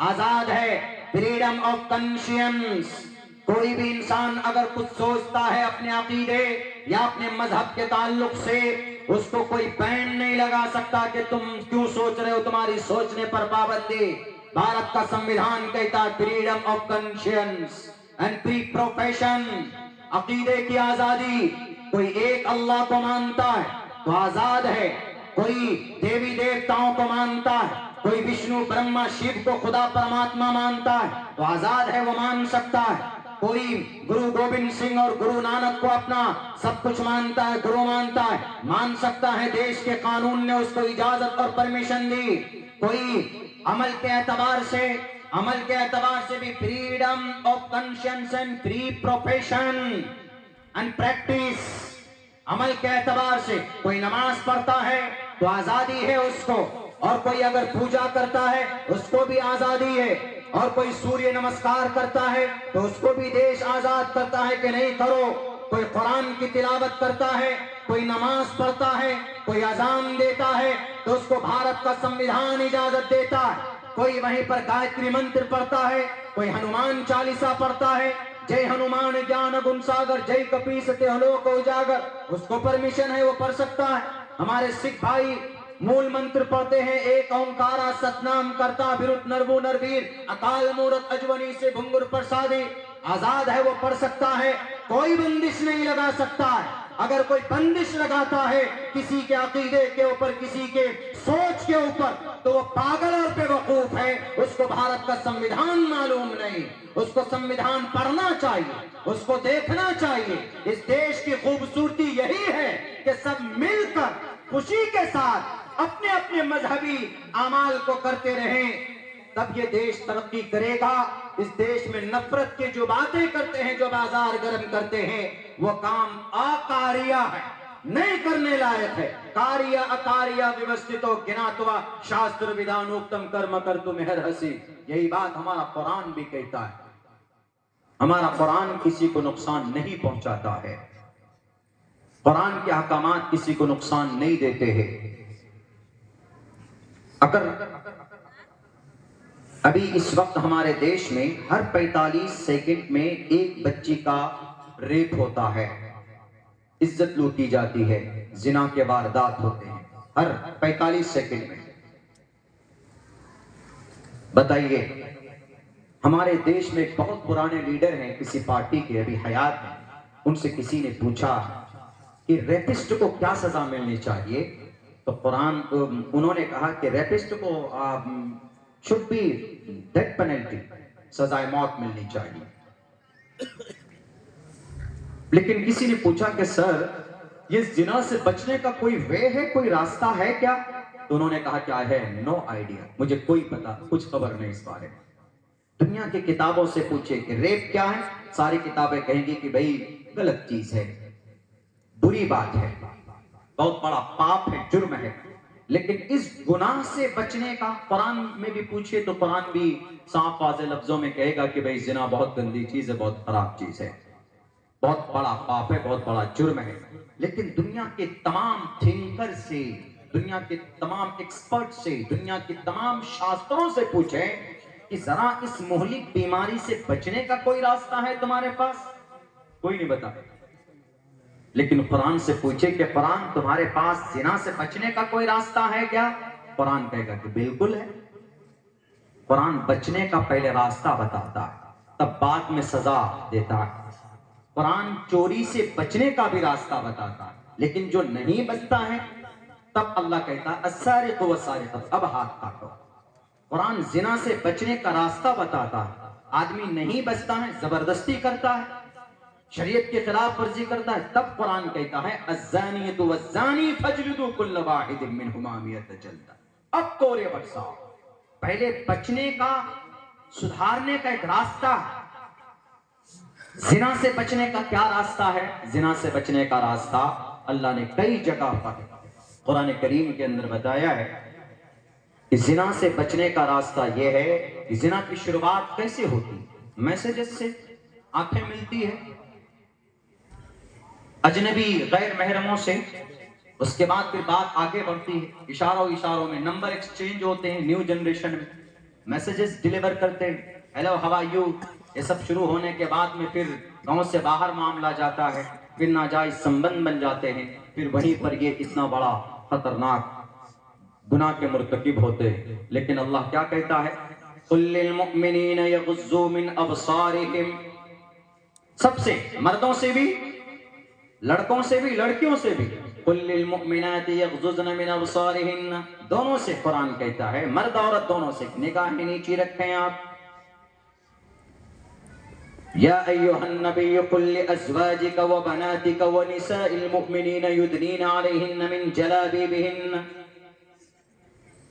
آزاد ہے، فریڈم آف کنشینس۔ کوئی بھی انسان اگر کچھ سوچتا ہے اپنے عقیدے یا اپنے مذہب کے تعلق سے، اس کو کوئی بین نہیں لگا سکتا کہ تم کیوں سوچ رہے ہو، تمہاری سوچنے پر پابندی۔ بھارت کا سمویدھان کہتا ہے freedom of conscience and free profession, عقیدے کی آزادی۔ کوئی ایک اللہ کو مانتا ہے تو آزاد ہے، کوئی دیوی دیوتاؤں کو مانتا ہے، کوئی وشنو برہما شیو کو خدا پرماتما مانتا ہے تو آزاد ہے، وہ مان سکتا ہے۔ کوئی گرو گوبند سنگھ اور گرو نانک کو اپنا سب کچھ مانتا ہے، گرو مانتا ہے، مان سکتا ہے، دیش کے قانون نے اس کو اجازت اور پرمیشن دی۔ کوئی عمل کے اعتبار سے بھی freedom of conscience and free profession and practice, عمل کے اعتبار سے کوئی نماز پڑھتا ہے تو آزادی ہے اس کو، اور کوئی اگر پوجا کرتا ہے اس کو بھی آزادی ہے۔ اور کوئی سوریہ نمسکار کرتا ہے تو اس کو بھی دیش آزاد کرتا ہے کہ نہیں کرو. کوئی قرآن کی تلاوت کرتا ہے, کوئی نماز پڑھتا ہے, کوئی اذان دیتا ہے تو اس کو بھارت کا سمویدھان اجازت دیتا ہے. کوئی وہیں پر گایتری منتر پڑھتا ہے, کوئی ہنومان چالیسا پڑھتا ہے, جے ہنومان جان گن ساگر جے کپیستے ہلوک اجاگر, اس کو پرمیشن ہے, وہ پڑھ سکتا ہے. ہمارے سکھ بھائی مول منتر پڑھتے ہیں, ایک اومکارا ستنام کرتا بھرت نربو نرویر اکال مورت اجونی سے بھنگر پرسادی, آزاد ہے, وہ پڑھ سکتا ہے. کوئی بندش نہیں لگا سکتا ہے. اگر کوئی بندش لگاتا ہے کسی کے عقیدے کے اوپر, کسی کے سوچ کے اوپر, تو وہ پاگل اور بے وقوف ہے. اس کو بھارت کا سمویدھان معلوم نہیں, اس کو سمویدھان پڑھنا چاہیے, اس کو دیکھنا چاہیے. اس دیش کی خوبصورتی یہی ہے کہ سب مل کر خوشی کے ساتھ اپنے اپنے مذہبی اعمال کو کرتے رہیں, تب یہ دیش ترقی کرے گا. اس دیش میں نفرت کے جو باتیں کرتے ہیں, جو بازار گرم کرتے ہیں, وہ کام اکاریہ ہے, نہیں کرنے لائق ہے. کاریہ اکاریہ ویوستھتو گناتوا شاستر ودھانوکتم کرم کرتو مہر ہسی. یہی بات ہمارا قرآن بھی کہتا ہے. ہمارا قرآن کسی کو نقصان نہیں پہنچاتا ہے. قرآن کے احکامات کسی کو نقصان نہیں دیتے ہیں. اگر ابھی اس وقت ہمارے دیش میں ہر 45 سیکنڈ میں ایک بچی کا ریپ ہوتا ہے, عزت لوٹی جاتی ہے, زنا کے واردات ہوتے ہیں ہر 45 سیکنڈ میں. بتائیے, ہمارے دیش میں ایک بہت پرانے لیڈر ہیں کسی پارٹی کے, ابھی حیات ہیں. ان سے کسی نے پوچھا کہ ریپسٹ کو کیا سزا ملنی چاہیے, تو قرآن انہوں نے کہا کہ ریپسٹ کو should be death penalty, سزائے موت ملنی چاہیے. لیکن کسی نے پوچھا کہ سر یہ زنا سے بچنے کا کوئی وے ہے, کوئی راستہ ہے کیا؟ تو انہوں نے کہا کیا ہے, نو آئیڈیا, مجھے کوئی پتا, کچھ خبر نہیں اس بارے میں. دنیا کی کتابوں سے پوچھے کہ ریپ کیا ہے, ساری کتابیں کہیں گی کہ بھئی غلط چیز ہے, بری بات ہے, بہت بڑا پاپ ہے, جرم ہے. لیکن اس گناہ سے بچنے کا قرآن میں بھی پوچھے تو قرآن بھی صاف واضح لفظوں میں کہے گا کہ بھئی زنا بہت گندی چیز ہے, بہت خراب چیز ہے, بہت بڑا پاپ ہے, بہت بڑا جرم ہے. لیکن دنیا کے تمام تھنکر سے, دنیا کے تمام ایکسپرٹ سے, دنیا کے تمام شاستروں سے پوچھیں کہ ذرا اس مہلک بیماری سے بچنے کا کوئی راستہ ہے تمہارے پاس؟ کوئی نہیں بتا. لیکن قرآن سے پوچھے کہ قرآن تمہارے پاس زنا سے بچنے کا کوئی راستہ ہے کیا؟ قرآن کہے گا کہ بالکل ہے. قرآن بچنے کا پہلے راستہ بتاتا ہے, تب بعد میں سزا دیتا ہے. قرآن چوری سے بچنے کا بھی راستہ بتاتا ہے, لیکن جو نہیں بچتا ہے تب اللہ کہتا ہے السارق والسارقۃ, اب ہاتھ کاٹو. قرآن زنا سے بچنے کا راستہ بتاتا ہے, آدمی نہیں بچتا ہے, زبردستی کرتا ہے, شریعت کی خلاف ورزی کرتا ہے, تب قرآن کہتا ہے الزانیۃ والزانی فاجلدوا کل واحد منہما مئۃ جلدہ. اب کورے برساؤ. پہلے بچنے کا, سدھارنے کا ایک راستہ. زنا سے بچنے کا کیا راستہ ہے؟ زنا سے بچنے کا راستہ اللہ نے کئی جگہ پر قرآن کریم کے اندر بتایا ہے کہ زنا سے بچنے کا راستہ یہ ہے کہ زنا کی شروعات کیسے ہوتی؟ میسجز سے, آنکھیں ملتی ہے اجنبی غیر محرموں سے, اس کے بعد پھر بات آگے بڑھتی ہے, اشاروں میں نمبر ایکسچینج ہوتے ہیں. نیو جنریشن میں میسجز ڈیلیور کرتے ہیں, ہیلو ہاؤ آر یو, یہ سب شروع ہونے کے بعد میں پھر گاؤں سے باہر معاملہ جاتا ہے, پھر ناجائز سمبند بن جاتے ہیں, پھر وہیں پر یہ اتنا بڑا خطرناک گناہ کے مرتکب ہوتے ہیں. لیکن اللہ کیا کہتا ہے, قل للمؤمنین یغضوا من ابصارہم, سب سے, مردوں سے بھی, لڑکوں سے بھی, لڑکیوں سے بھی. قل للمؤمنات یغضضن من ابصارہن, دونوں سے قرآن کہتا ہے, مرد عورت دونوں سے نگاہیں نیچی رکھیں آپ. یا ایھا النبی قل لازواجک وبناتک ونساء المؤمنین یدنین علیہن من جلابیبہن.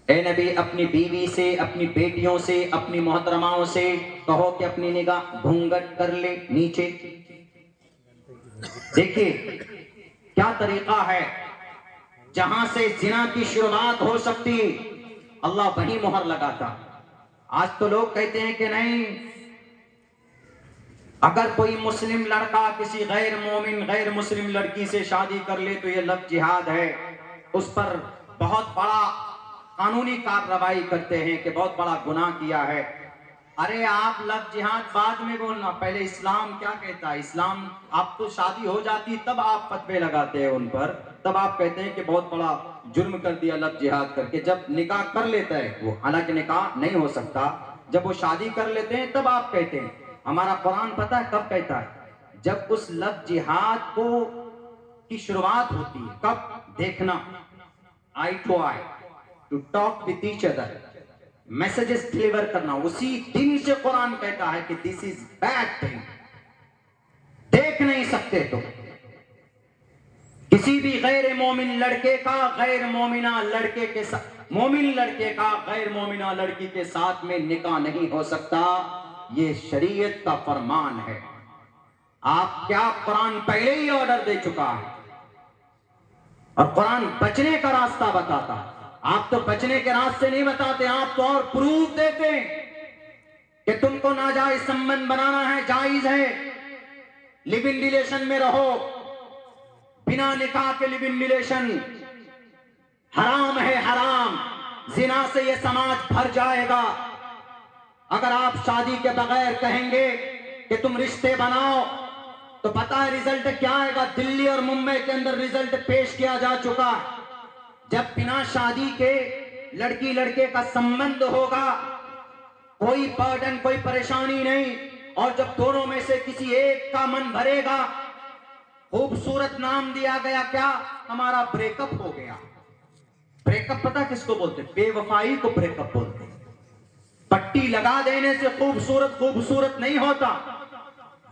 اے نبی اپنی بیوی سے, اپنی بیٹیوں سے, اپنی محترماؤں سے کہو کہ اپنی نگاہ گھونگھٹ کر لے نیچے. دیکھیے کیا طریقہ ہے, جہاں سے زنا کی شروعات ہو سکتی اللہ وہیں مہر لگاتا. آج تو لوگ کہتے ہیں کہ نہیں، اگر کوئی مسلم لڑکا کسی غیر مومن غیر مسلم لڑکی سے شادی کر لے تو یہ لفظ جہاد ہے، اس پر بہت بڑا قانونی کارروائی کرتے ہیں کہ بہت بڑا گناہ کیا ہے۔ ارے آپ لفظ جہاد بعد میں بولنا، پہلے اسلام کیا کہتا ہے؟ اسلام، آپ تو شادی ہو جاتی تب آپ فتوے لگاتے ہیں ان پر، تب آپ کہتے ہیں کہ بہت بڑا جرم کر دیا لفظ جہاد کر کے۔ جب نکاح کر لیتا ہے وہ، حالانکہ نکاح نہیں ہو سکتا، جب وہ شادی کر لیتے ہیں تب آپ کہتے ہیں۔ ہمارا قرآن پتہ ہے کب کہتا ہے؟ جب اس لفظ جہاد کو کی شروعات ہوتی ہے، کب؟ دیکھنا، eye to eye, to talk with each other, messages deliver کرنا، اسی دن سے قرآن کہتا ہے کہ دس از بیڈ تھنگ، دیکھ نہیں سکتے تو کسی بھی غیر مومن لڑکے کا غیر مومنہ لڑکے کے ساتھ، مومن لڑکے کا غیر مومنہ لڑکی کے ساتھ میں نکاح نہیں ہو سکتا، یہ شریعت کا فرمان ہے۔ آپ کیا، قرآن پہلے ہی آرڈر دے چکا ہے، اور قرآن بچنے کا راستہ بتاتا۔ آپ تو بچنے کے راستے نہیں بتاتے، آپ تو اور پروف دیتے کہ تم کو ناجائز سمبند بنانا ہے، جائز ہے، لیو ان ریلیشن میں رہو، بنا نکاح کے لیو ان ریلیشن حرام ہے، حرام، زنا سے یہ سماج بھر جائے گا۔ اگر آپ شادی کے بغیر کہیں گے کہ تم رشتے بناؤ تو پتہ ہے رزلٹ کیا آئے گا؟ دلی اور ممبئی کے اندر رزلٹ پیش کیا جا چکا ہے۔ جب بنا شادی کے لڑکی لڑکے کا سمبند ہوگا، کوئی برڈن، کوئی پریشانی نہیں، اور جب دونوں میں سے کسی ایک کا من بھرے گا، خوبصورت نام دیا گیا، کیا؟ ہمارا بریک اپ ہو گیا۔ بریک اپ پتہ کس کو بولتے؟ بے وفائی کو بریک اپ بولتے۔ پٹی لگا دینے سے خوبصورت نہیں ہوتا،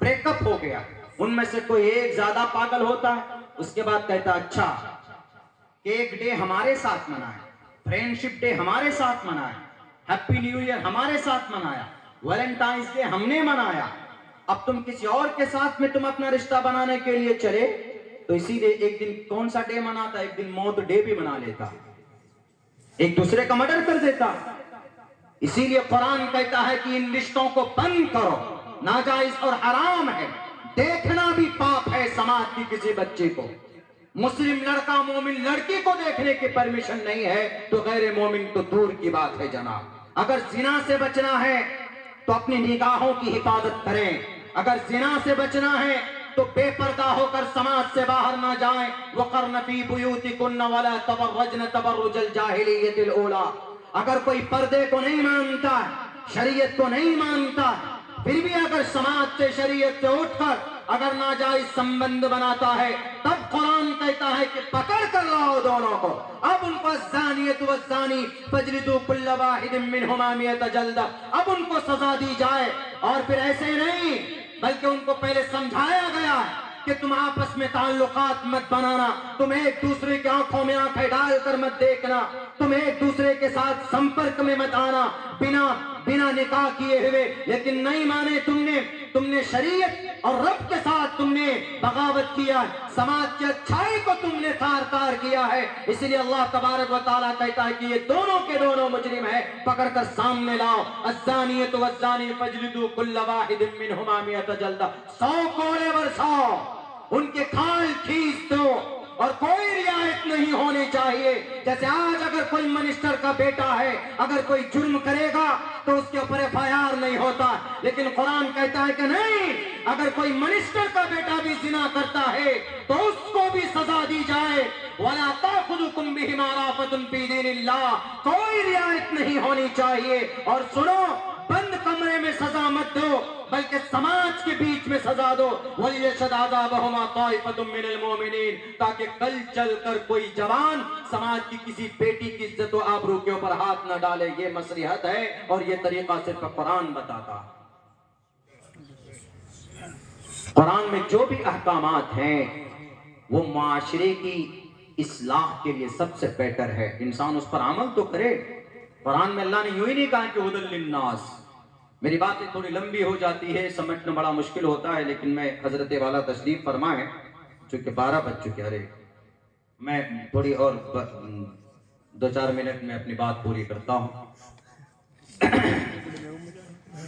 بریک اپ ہو گیا۔ ان میں سے کوئی ایک زیادہ پاگل ہوتا ہے، اس کے بعد کہتا اچھا کیک ڈے ہمارے ساتھ منائے، فرینڈشپ ڈے ہمارے ساتھ منائے، ہیپی نیو ایئر ہمارے ساتھ منایا، ویلنٹائنز ڈے ہم نے منایا، اب تم کسی اور کے ساتھ میں تم اپنا رشتہ بنانے کے لیے چلے تو اسی لیے ایک دن کون سا ڈے مناتا، ایک دن موت ڈے بھی بنا لیتا، ایک دوسرے کا مرڈر کر دیتا۔ اسی لیے قرآن کہتا ہے کہ ان رشتوں کو بند کرو، ناجائز اور حرام ہے، دیکھنا بھی پاپ ہے سماج کی کسی بچے کو۔ مسلم لڑکا مومن لڑکی کو دیکھنے کی پرمیشن نہیں ہے تو غیر مومن تو دور کی بات ہے جناب۔ اگر زنا سے بچنا ہے تو اپنی نگاہوں کی حفاظت کریں، اگر زنا سے بچنا ہے تو بے پردہ ہو کر سماج سے باہر نہ جائیں۔ وَقَرْنَ فِي بُيُوتِكُنَّ وَلَا تَبَرَّجْنَ تَبَرُّجَ الْجَاهِلِيَّةِ الْأُولَىٰ۔ اگر کوئی پردے کو نہیں مانتا، شریعت کو نہیں مانتا، پھر بھی اگر سماج سے شریعت سے اٹھ کر اگر ناجائز سمبند بناتا ہے، تب قرآن کہتا ہے کہ پکڑ کر لاؤ دونوں کو۔ اب ان کو الزانیۃ والزانی فاجلدوا کل واحد منہما مئۃ جلدہ، اب ان کو سزا دی جائے۔ اور پھر ایسے نہیں بلکہ ان کو پہلے سمجھایا گیا ہے کہ تم آپس میں تعلقات مت بنانا، تم ایک دوسرے کی آنکھوں میں آنکھیں ڈال کر مت دیکھنا، تم ایک دوسرے کے ساتھ سمپرک میں مت آنا بنا نکاح کیے ہوئے۔ لیکن نہیں مانے تم نے شریعت اور رب کے ساتھ تم نے بغاوت کیا، سماج کی اچھائی کو تم نے تار کیا ہے۔ اس لیے اللہ تبارک و تعالیٰ کہتا ہے کہ یہ دونوں کے دونوں مجرم ہیں، پکڑ کر سامنے لاؤ۔ الزانیۃ والزانی فاجلدوا کل واحد منہما مئۃ جلدہ، 100 کوڑے برساؤ، ان کے کھال کھینچ دو، اور کوئی رعایت نہیں ہونی چاہیے۔ جیسے آج اگر کوئی منسٹر کا بیٹا ہے اگر کوئی جرم کرے گا تو اس کے اوپر FIR نہیں ہوتا، لیکن قرآن کہتا ہے کہ نہیں، اگر کوئی منسٹر کا بیٹا بھی زنا کرتا ہے تو اس کو بھی سزا دی جائے۔ وَلَا تَأْخُذُكُمْ بِهِمَا رَأْفَةٌ فِي دِينِ اللَّهِ، کوئی رعایت نہیں ہونی چاہیے۔ اور سنو، بند کمرے میں سزا مت دو بلکہ سماج کے بیچ میں سزا دو۔ وَلْيَشْهَدْ عَذَابَهُمَا طَائِفَةٌ مِّنَ الْمُؤْمِنِينَ، تاکہ کل چل کر کوئی جوان سماج کی کسی بیٹی کی عزت و آبرو کے اوپر ہاتھ نہ ڈالے۔ یہ مصلحت ہے اور یہ طریقہ صرف قرآن بتاتا۔ قرآن میں جو بھی احکامات ہیں وہ معاشرے کی اصلاح کے لیے سب سے بہتر ہے، انسان اس پر عمل تو کرے۔ قرآن میں اللہ نے یوں ہی نہیں کہا کہ ہدی للناس۔ میری باتیں تھوڑی لمبی ہو جاتی ہے، سمجھنا بڑا مشکل ہوتا ہے، لیکن میں حضرت والا تشریف فرمائے چونکہ 12 بج چکے، ارے میں تھوڑی اور 2-4 منٹ میں اپنی بات پوری کرتا ہوں۔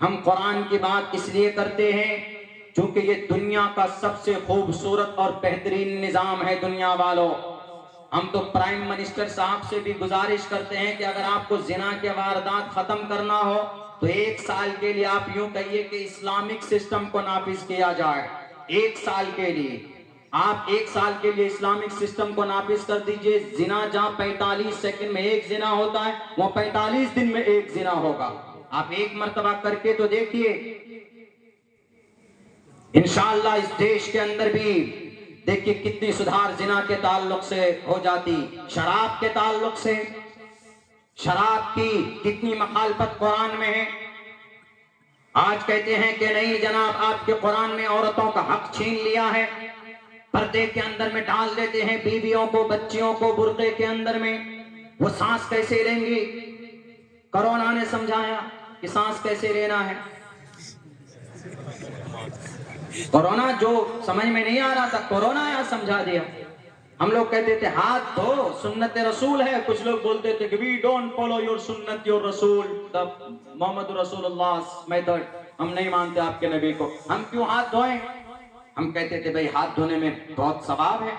ہم قرآن کی بات اس لیے کرتے ہیں چونکہ یہ دنیا کا سب سے خوبصورت اور بہترین نظام ہے دنیا والوں. ہم تو پرائم منسٹر صاحب سے بھی گزارش کرتے ہیں کہ اگر آپ کو زنا کے واردات ختم کرنا ہو تو 1 سال کے لیے آپ یوں کہیے کہ اسلامک سسٹم کو نافذ کیا جائے. 1 سال کے لیے آپ 1 سال کے لیے اسلامک سسٹم کو نافذ کر دیجئے. زنا جہاں 45 سیکنڈ میں 1 زنا ہوتا ہے وہ 45 دن میں 1 زنا ہوگا. آپ 1 مرتبہ کر کے تو دیکھیے, انشاءاللہ اس دیش کے اندر بھی دیکھیے کتنی سدھار زنا کے تعلق سے ہو جاتی, شراب کے تعلق سے, شراب کی کتنی مخالفت قرآن میں ہے. آج کہتے ہیں کہ نہیں جناب آپ کے قرآن میں عورتوں کا حق چھین لیا ہے, پردے کے اندر میں ڈال دیتے ہیں بیویوں کو, بچیوں کو برقعے کے اندر میں. وہ سانس کیسے لیں گی؟ کرونا نے سمجھایا کہ سانس کیسے لینا ہے. کورونا جو سمجھ میں نہیں آ رہا تھا, کورونا آیا سمجھا دیا. ہم لوگ کہتے تھے ہاتھ دھو, سنت رسول ہے. کچھ لوگ بولتے تھے کہ we don't follow your سنت your رسول, the محمد رسول اللہ میتھڈ. ہم نہیں مانتے آپ کے نبی کو, ہم کیوں ہاتھ دھوئیں؟ ہم کہتے تھے بھئی ہاتھ دھونے میں بہت ثواب ہے,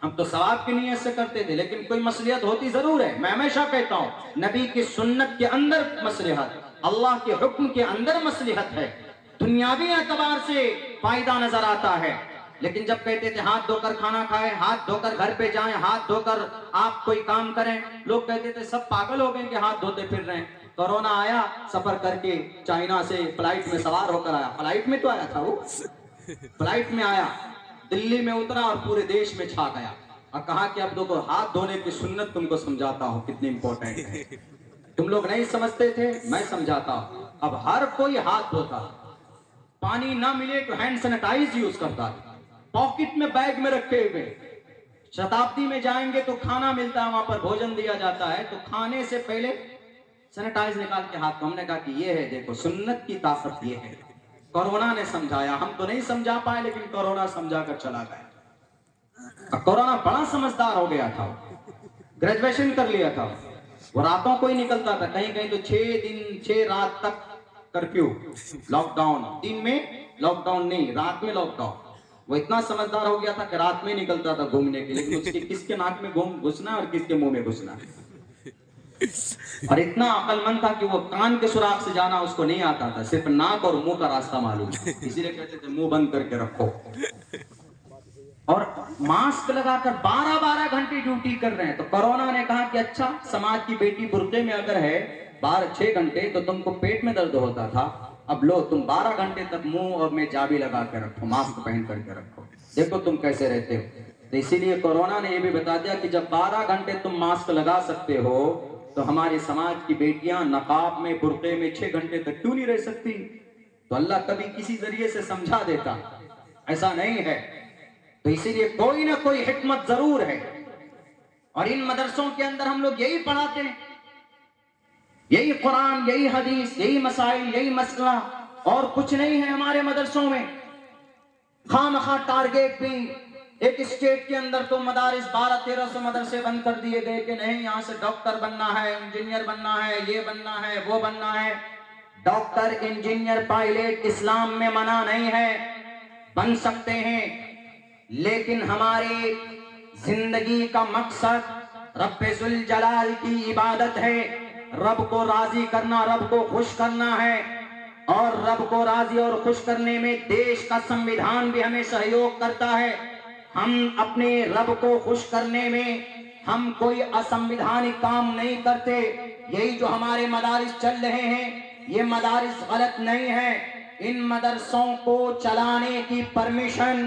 ہم تو ثواب کی نیت سے کرتے تھے, لیکن کوئی مصلحت ہوتی ضرور ہے. میں ہمیشہ کہتا ہوں نبی کی سنت کے اندر مصلحت, اللہ کے حکم کے اندر مصلحت ہے, دنیاوی اعتبار سے فائدہ نظر آتا ہے. لیکن جب کہتے تھے ہاتھ دھو کر کھانا کھائیں, ہاتھ دھو کر گھر پہ جائیں, ہاتھ دھو کر آپ کوئی کام کریں, لوگ کہتے تھے سب پاگل ہو گئے کہ ہاتھ دھوتے پھر رہے ہیں. کورونا آیا سفر کر کے چائنا سے فلائٹ میں سوار ہو کر آیا, فلائٹ میں تو آیا تھا وہ, فلائٹ میں آیا, دلی میں اترا اور پورے دیش میں چھا گیا اور کہا کہ اب دیکھو ہاتھ دھونے کی سنت تم کو سمجھاتا ہوں کتنی امپورٹنٹ ہے. تم لوگ نہیں سمجھتے تھے, میں سمجھاتا ہوں. اب ہر کوئی ہاتھ دھوتا, پانی نہ ملے تو ہینڈ سینیٹائز یوز کرتا ہے, پاکٹ میں بیگ میں رکھے ہوئے. شتابدی میں جائیں گے تو کھانا ملتا ہے, وہاں پر بھوجن دیا جاتا ہے, تو کھانے سے پہلے سینیٹائز نکال کے ہاتھ. ہم نے کہا کہ یہ ہے دیکھو سنت کی طاقت یہ ہے. کورونا نے سمجھایا, ہم تو نہیں سمجھا پائے لیکن کورونا سمجھا کر چلا گیا. کورونا بڑا سمجھدار ہو گیا تھا, گریجویشن کر لیا تھا. وہ راتوں کو ہی نکلتا تھا, کہیں کہیں تو 6 دن 6 رات تک کرفیو, لاک ڈاؤن. دن میں لاک ڈاؤن نہیں, رات میں لاک ڈاؤن. وہ اتنا سمجھدار ہو گیا تھا کہ رات میں نکلتا تھا گھومنے کے, لیکن اس کے کس کے ناک میں گھسنا اور کس کے منہ میں گھسنا, اور اتنا عقل مند تھا کہ وہ کان کے سوراخ سے جانا اس کو نہیں آتا تھا, صرف ناک اور منہ کا راستہ معلوم, اسی لیے کہتے تھے منہ بند کر کے رکھو. اور ماسک لگا کر 12 گھنٹے ڈیوٹی کر رہے ہیں. تو کورونا نے کہا کہ اچھا سماج کی بیٹی برقعے میں اگر ہے 6 گھنٹے تو تم کو پیٹ میں درد ہوتا تھا, اب لو تم 12 گھنٹے تک منہ اور میں چابی لگا کے رکھو, ماسک پہن کر کے رکھو, دیکھو تم کیسے رہتے ہو. تو اسی لیے کورونا نے یہ بھی بتا دیا کہ جب 12 گھنٹے تم ماسک لگا سکتے ہو تو ہماری سماج کی بیٹیاں نقاب میں برقعے میں 6 گھنٹے تک کیوں نہیں رہ سکتی. تو اللہ کبھی کسی ذریعے سے سمجھا دیتا, ایسا نہیں ہے. تو اسی لیے کوئی نہ کوئی حکمت ضرور ہے, اور ان مدرسوں کے اندر ہم لوگ یہی پڑھاتے ہیں, یہی قرآن, یہی حدیث, یہی مسائل, یہی مسئلہ, اور کچھ نہیں ہے ہمارے مدرسوں میں. خواہ ٹارگیٹ بھی ایک اسٹیٹ کے اندر تو مدارس 1200-1300 مدرسے بند کر دیے گئے کہ نہیں یہاں سے ڈاکٹر بننا ہے, انجینئر بننا ہے, یہ بننا ہے, وہ بننا ہے. ڈاکٹر, انجینئر, پائلٹ اسلام میں منع نہیں ہے, بن سکتے ہیں, لیکن ہماری زندگی کا مقصد رب ذوالجلال کی عبادت ہے. رب کو راضی کرنا, رب کو خوش کرنا ہے, اور رب کو راضی اور خوش کرنے میں دیش کا سمویدھان بھی ہمیں سہیوگ کرتا ہے. ہم اپنے رب کو خوش کرنے میں ہم کوئی اسمویدھانک کام نہیں کرتے. یہی جو ہمارے مدارس چل رہے ہیں یہ مدارس غلط نہیں ہے. ان مدرسوں کو چلانے کی پرمیشن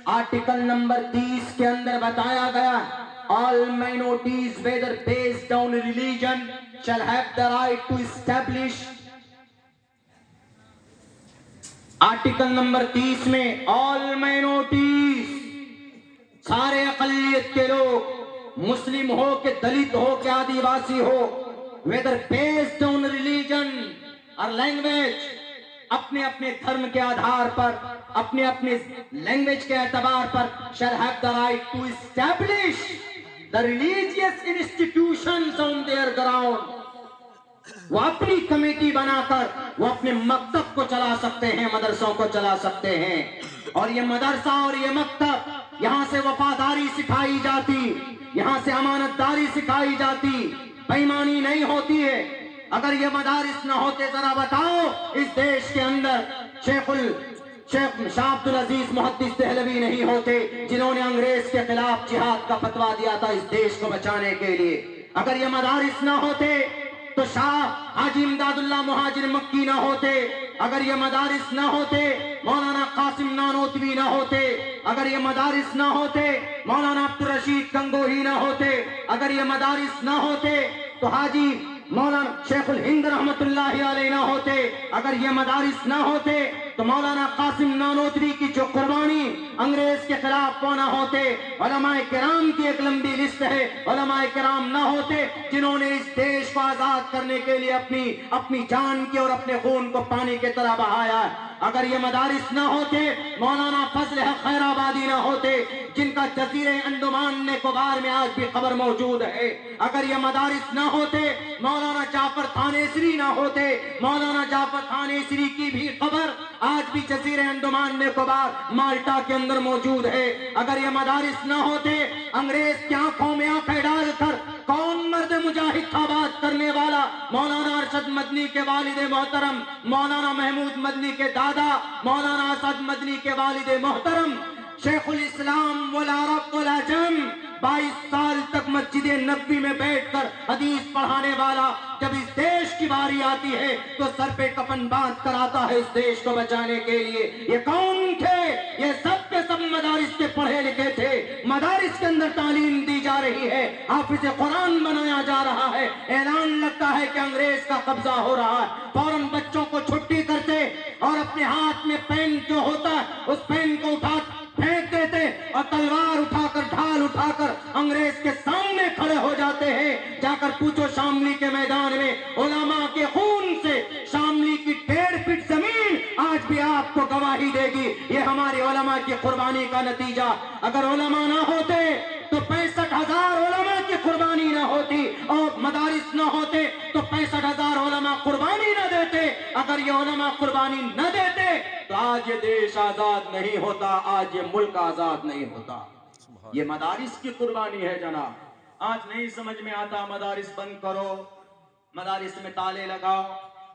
آرٹیکل نمبر 30 کے اندر بتایا گیا, all minorities whether based on religion shall have the right to establish. Article number 30 میں all minorities, سارے اقلیت کے لوگ, مسلم ہو کہ دلت ہو کہ آدیواسی ہو, whether based on religion or language, اپنے اپنے دھرم کے آدھار پر, اپنے اپنے لینگویج کے اعتبار پر shall have the right to establish the religious institutions on their ground. وہ اپنی کمیٹی بنا کر وہ اپنے مکتب کو چلا سکتے ہیں، مدرسوں کو چلا سکتے ہیں. اور یہ مدرسہ اور یہ مکتب، یہاں سے وفاداری سکھائی جاتی، یہاں سے امانت داری سکھائی جاتی، بےایمانی نہیں ہوتی ہے. اگر یہ مدارس نہ ہوتے، ذرا بتاؤ اس دیش کے اندر شیخ شاہ عبد العزیز محدث دہلوی نہیں ہوتے جنہوں نے انگریز کے خلاف جہاد کا فتویٰ دیا تھا اس دیش کو بچانے کے لیے. اگر یہ مدارس نہ ہوتے تو شاہ حاجی امداد اللہ مہاجر مکی نہ ہوتے. اگر یہ مدارس نہ ہوتے مولانا قاسم نانوتوی نہ ہوتے. اگر یہ مدارس نہ ہوتے مولانا عبد الرشید گنگوہی نہ ہوتے. اگر یہ مدارس نہ ہوتے تو حاجی مولانا شیخ الہند رحمت اللہ علیہ نہ ہوتے. اگر یہ مدارس نہ ہوتے تو مولانا قاسم نانوتوی کی جو قربانی انگریز کے خلاف وہ نہ ہوتے. علماء کرام کی ایک لمبی لسٹ ہے، علماء کرام نہ ہوتے جنہوں نے اس دیش کو آزاد کرنے کے لیے اپنی جان کی اور اپنے خون کو پانی کی طرح بہایا ہے. اگر یہ مدارس نہ ہوتے مولانا فضل حق خیر آبادی نہ ہوتے جن کا جزیرے انڈمان نکوبار میں آج بھی قبر موجود ہے. اگر یہ مدارس نہ ہوتے مولانا جعفر تھانیسری نہ ہوتے، مولانا جعفر تھانیسری کی بھی قبر آج بھی جزیرے انڈمان نکوبار مالٹا کے اندر موجود ہے. اگر یہ مدارس نہ ہوتے انگریز کی آنکھوں میں آنکھیں ڈال کر کون مرد مجاہد تھا بات کرنے والا؟ مولانا ارشد مدنی کے والد محترم، مولانا محمود مدنی کے دادا، مولانا اسد مدنی کے والد محترم، شیخ الاسلام والعرب والعجم، 22 سال تک مسجد نبوی میں بیٹھ کر حدیث پڑھانے والا جب اس دیش کی باری آتی ہے تو سر پہ کفن باندھ کر آتا ہے اس دیش کو بچانے کے لیے. یہ کون تھے؟ یہ سب کے سب مدارس کے پڑھے لکھے تھے. مدارس کے اندر تعلیم دی جا رہی ہے، حافظ قرآن بنایا جا رہا ہے. اعلان لگتا ہے کہ انگریز کا قبضہ ہو رہا ہے، فوراً بچوں کو چھٹی کرتے اور اپنے ہاتھ میں پین جو ہوتا ہے اس پین کو اٹھا پھینک دیتے اور تلوار اٹھا کر ڈھال اٹھا کر انگریز کے سامنے کھڑے ہو جاتے ہیں. جا کر پوچھو شاملی کے میدان میں علماء کے خون سے شاملی کی 1.5 فٹ زمین آج بھی آپ کو گواہی دے گی. یہ ہمارے علماء کی قربانی کا نتیجہ. اگر علماء نہ ہوتے تو 65,000 علماء کی قربانی نہ ہوتی، اور مدارس نہ ہوتے تو 65,000 علماء قربانی نہ دیتے. اگر یہ علماء قربانی نہ دیتے تو آج یہ دیش آزاد نہیں ہوتا، آج یہ ملک آزاد نہیں ہوتا. یہ مدارس کی قربانی ہے جناب. آج نہیں سمجھ میں آتا مدارس بند کرو، مدارس میں تالے لگاؤ،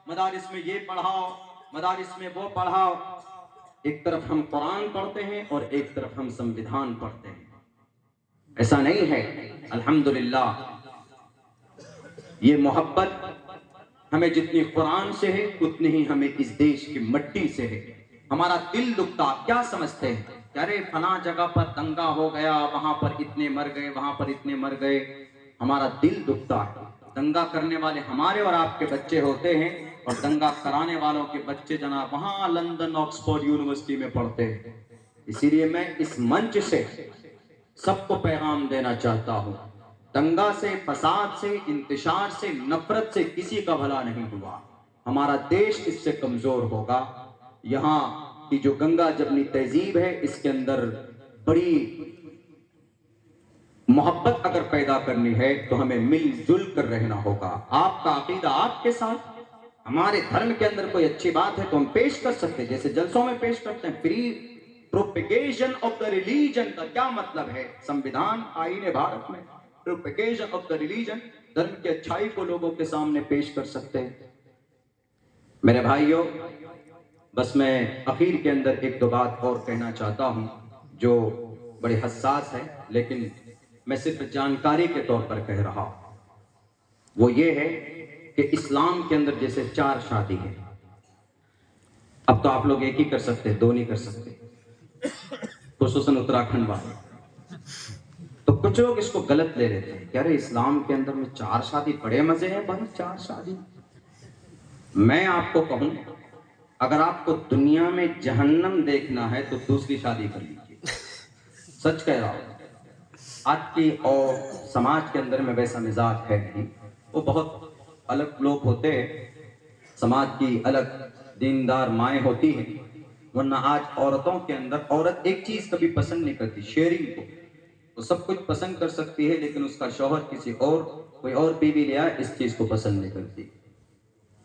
مدارس میں یہ پڑھاؤ، مدارس میں وہ پڑھاؤ. ایک طرف ہم قرآن پڑھتے ہیں اور ایک طرف ہم سموِدھان پڑھتے ہیں. ایسا نہیں ہے. الحمدللہ یہ محبت ہمیں جتنی قرآن سے ہے اتنی ہی ہمیں اس دیش کی مٹی سے ہے. ہمارا دل دکھتا. کیا سمجھتے ہیں کہ ارے فلاں جگہ پر دنگا ہو گیا، وہاں پر اتنے مر گئے، وہاں پر اتنے مر گئے. ہمارا دل دکھتا ہے. دنگا کرنے والے ہمارے اور آپ کے بچے ہوتے ہیں اور دنگا کرانے والوں کے بچے جناب وہاں لندن آکسفورڈ یونیورسٹی میں پڑھتے ہیں. اسی لیے میں اس منچ سے سب کو پیغام دینا چاہتا ہوں، دنگا سے، فساد سے، انتشار سے، نفرت سے کسی کا بھلا نہیں ہوا. ہمارا دیش اس سے کمزور ہوگا. یہاں کی جو گنگا جمنی تہذیب ہے اس کے اندر بڑی محبت اگر پیدا کرنی ہے تو ہمیں مل جل کر رہنا ہوگا. آپ کا عقیدہ آپ کے ساتھ، ہمارے دھرم کے اندر کوئی اچھی بات ہے تو ہم پیش کر سکتے ہیں، جیسے جلسوں میں پیش کرتے ہیں. Free propagation of the religion کا کیا مطلب ہے؟ سموِدھان آئین بھارت میں پروپیگیشن آف دا ریلیجن، دھرم کی اچھائی کو لوگوں کے سامنے پیش کر سکتے ہیں. میرے بھائیوں، بس میں اخیر کے اندر ایک دو بات اور کہنا چاہتا ہوں جو بڑے حساس ہے، لیکن میں صرف جانکاری کے طور پر کہہ رہا ہوں. وہ یہ ہے کہ اسلام کے اندر جیسے 4 شادی ہے. اب تو آپ لوگ ایک ہی کر سکتے، 2 نہیں کر سکتے، خصوصاً اتراکھنڈ والے. تو کچھ لوگ اس کو غلط لے لیتے ہیں کہ ارے اسلام کے اندر میں 4 شادی بڑے مزے ہیں بھائی 4 شادی. میں آپ کو کہوں اگر آپ کو دنیا میں جہنم دیکھنا ہے تو دوسری شادی کر لیجیے. سچ کہہ رہا ہوں. آج کی اور سماج کے اندر میں ویسا مزاج ہے نہیں. وہ بہت الگ لوگ ہوتے ہیں، سماج کی الگ دیندار مائیں ہوتی ہیں. ورنہ آج عورتوں کے اندر عورت ایک چیز کبھی پسند نہیں کرتی، شیئرنگ کو. وہ سب کچھ پسند کر سکتی ہے لیکن اس کا شوہر کسی اور کوئی اور بیوی لے آئے اس چیز کو پسند نہیں کرتی.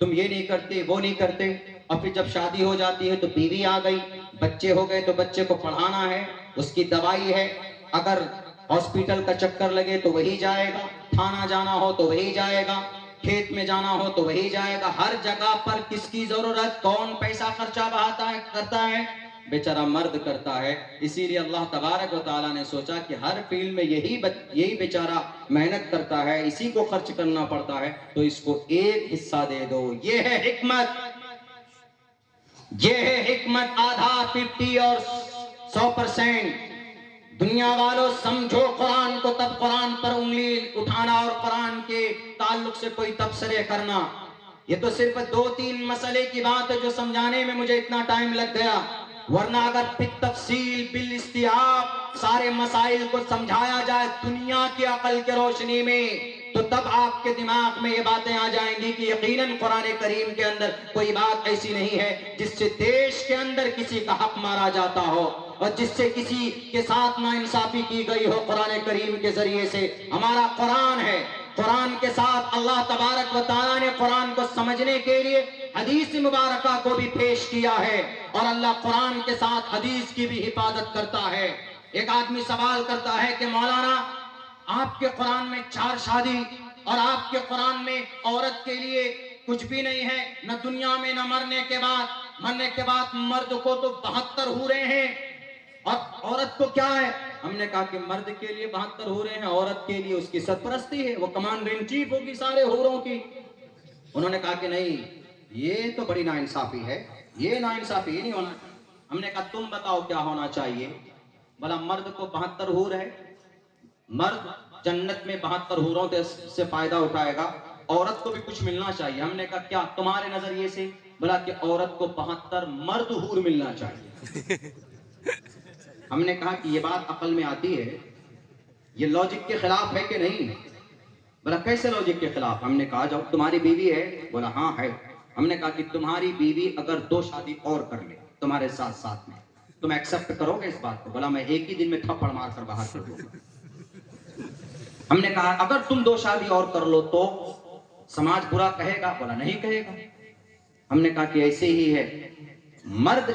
تم یہ نہیں کرتے وہ نہیں کرتے، اور پھر جب شادی ہو جاتی ہے تو بیوی آ گئی، بچے ہو گئے تو بچے کو پڑھانا ہے، اس کی دوائی ہے، اگر ہاسپٹل کا چکر لگے تو وہی جائے گا، تھانہ جانا ہو تو وہی جائے گا، کھیت میں جانا ہو تو وہی جائے گا، ہر جگہ پر کس کی ضرورت، کون پیسہ خرچہ بہاتا ہے کرتا ہے؟ بیچارہ مرد کرتا ہے۔ اسی لیے اللہ تبارک و تعالیٰ نے سوچا کہ ہر فیلڈ میں یہی بیچارہ محنت کرتا ہے، اسی کو خرچ کرنا پڑتا ہے، تو اس کو ایک حصہ دے دو۔ یہ ہے حکمت، یہ ہے حکمت، آدھا 50 اور 100%۔ دنیا والوں سمجھو قرآن کو، تب قرآن پر انگلی اٹھانا اور قرآن کے تعلق سے کوئی تبصرے کرنا۔ یہ تو صرف 2-3 مسئلے کی بات ہے جو سمجھانے میں مجھے اتنا ٹائم لگ گیا، ورنہ اگر بالتفصیل بالاستیعاب سارے مسائل کو سمجھایا جائے دنیا کی عقل کے روشنی میں، تو تب آپ کے دماغ میں یہ باتیں آ جائیں گی کہ یقیناً قرآن کریم کے اندر کوئی بات ایسی نہیں ہے جس سے دیش کے اندر کسی کا حق مارا جاتا ہو اور جس سے کسی کے ساتھ ناانصافی کی گئی ہو۔ قرآن کریم کے ذریعے سے ہمارا قرآن ہے، قرآن کے ساتھ اللہ تبارک و تعالیٰ نے قرآن کو سمجھنے کے لیے حدیث مبارکہ کو بھی پیش کیا ہے، اور اللہ قرآن کے ساتھ حدیث کی بھی حفاظت کرتا ہے۔ ایک آدمی سوال کرتا ہے کہ مولانا آپ کے قرآن میں 4 شادی اور آپ کے قرآن میں عورت کے لیے کچھ بھی نہیں ہے، نہ دنیا میں نہ مرنے کے بعد مرد کو تو 72 حوریں ہیں اور عورت کو کیا ہے؟ ہم نے کہا کہ مرد کے لیے 72 حوریں ہیں، عورت کے لیے اس کی سرپرستی ہے، وہ کمانڈر ان چیف ہوگی سارے حوروں کی۔ انہوں نے کہا کہ نہیں، یہ تو بڑی ناانصافی ہے، یہ ناانصافی نہیں ہونا۔ ہم نے کہا تم بتاؤ کیا ہونا چاہیے؟ بھلا مرد کو 72 حور ہے، مرد جنت میں 72 حوروں سے فائدہ اٹھائے گا، عورت کو بھی کچھ ملنا چاہیے۔ ہم نے کہا کیا تمہارے نظریے سے؟ بھلا کہ عورت کو 72 مرد حور ملنا چاہیے۔ ہم نے کہا کہ یہ بات عقل میں آتی ہے، یہ لاجک کے خلاف ہے کہ نہیں؟ بولا کیسے لاجک کے خلاف؟ ہم نے کہا جب تمہاری بیوی ہے، بولا ہاں ہے۔ ہم نے کہا کہ تمہاری بیوی اگر 2 شادی اور کر لے تمہارے ساتھ میں، تم ایکسپٹ کرو گے اس بات کو؟ بولا میں ایک ہی دن میں تھپڑ مار کر باہر کر دوں گا۔ ہم نے کہا اگر تم 2 شادی اور کر لو تو سماج برا کہے گا؟ بولا نہیں کہے گا۔ ہم نے کہا کہ ایسے ہی ہے، مرد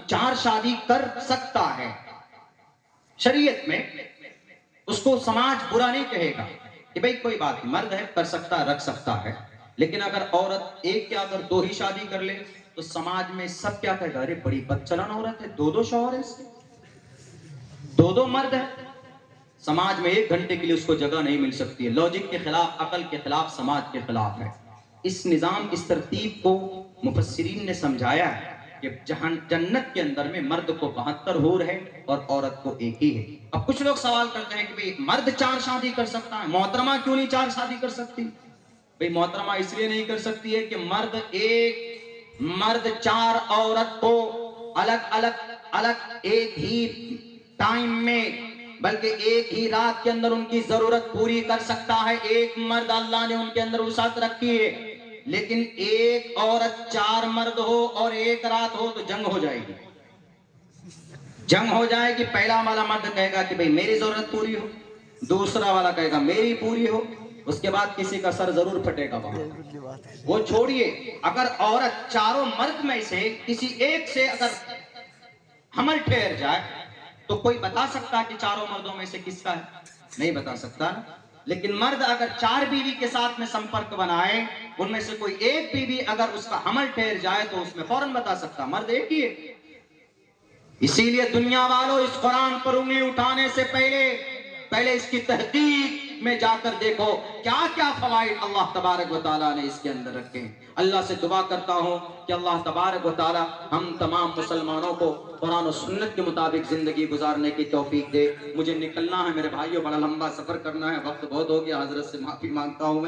4 شادی کر سکتا ہے شریعت میں، اس کو سماج برا نہیں کہے گا کہ بھئی کوئی بات نہیں، مرد ہے کر سکتا ہے، رکھ سکتا ہے، لیکن اگر عورت ایک یا اگر 2 ہی شادی کر لے تو سماج میں سب کیا کہے گا؟ ارے بڑی بدچلن عورت ہے، 2 شوہر ہے اس کے، 2 مرد ہے۔ سماج میں 1 گھنٹے کے لیے اس کو جگہ نہیں مل سکتی ہے۔ لاجک کے خلاف، عقل کے خلاف، سماج کے خلاف ہے۔ اس نظام، اس ترتیب کو مفسرین نے سمجھایا ہے کہ جنت کے اندر میں مرد کو 72 حور ہے اور عورت کو 1 ہی ہے۔ اب کچھ لوگ سوال کرتے ہیں کہ بھئی مرد 4 شادی کر سکتا ہے، محترمہ کیوں نہیں 4 شادی کر سکتی؟ بھئی محترمہ اس لیے نہیں کر سکتی ہے کہ مرد 4 عورت کو الگ ایک ہی ٹائم میں، بلکہ ایک ہی رات کے اندر ان کی ضرورت پوری کر سکتا ہے۔ ایک مرد اللہ نے ان کے اندر وسعت رکھی ہے، لیکن ایک عورت 4 مرد ہو اور 1 رات ہو تو جنگ ہو جائے گی۔ پہلا والا مرد کہے گا کہ بھئی میری ضرورت پوری ہو، دوسرا والا کہے گا میری پوری ہو، اس کے بعد کسی کا سر ضرور پھٹے گا وہاں۔ وہ چھوڑیے، اگر عورت 4 مرد میں سے کسی ایک سے اگر حمل ٹھہر جائے تو کوئی بتا سکتا کہ 4 مردوں میں سے کس کا ہے؟ نہیں بتا سکتا نا۔ لیکن مرد اگر 4 بیوی کے ساتھ میں سمپرک بنائے، ان میں سے کوئی ایک بیوی اگر اس کا حمل ٹھہر جائے تو اس میں فوراً بتا سکتا، مرد ایک ہی ہے۔ اسی لیے دنیا والوں اس قرآن پر انگلی اٹھانے سے پہلے اس کی تحقیق میں جا کر دیکھو کیا کیا فوائد اللہ تبارک و تعالیٰ نے اس کے اندر رکھے ہیں۔ اللہ سے دعا کرتا ہوں کہ اللہ تبارک و تعالیٰ ہم تمام مسلمانوں کو قرآن و سنت کے مطابق زندگی گزارنے کی توفیق دے۔ مجھے نکلنا ہے میرے بھائیوں، بڑا لمبا سفر کرنا ہے، وقت بہت ہو گیا، حضرت سے معافی مانگتا ہوں میں۔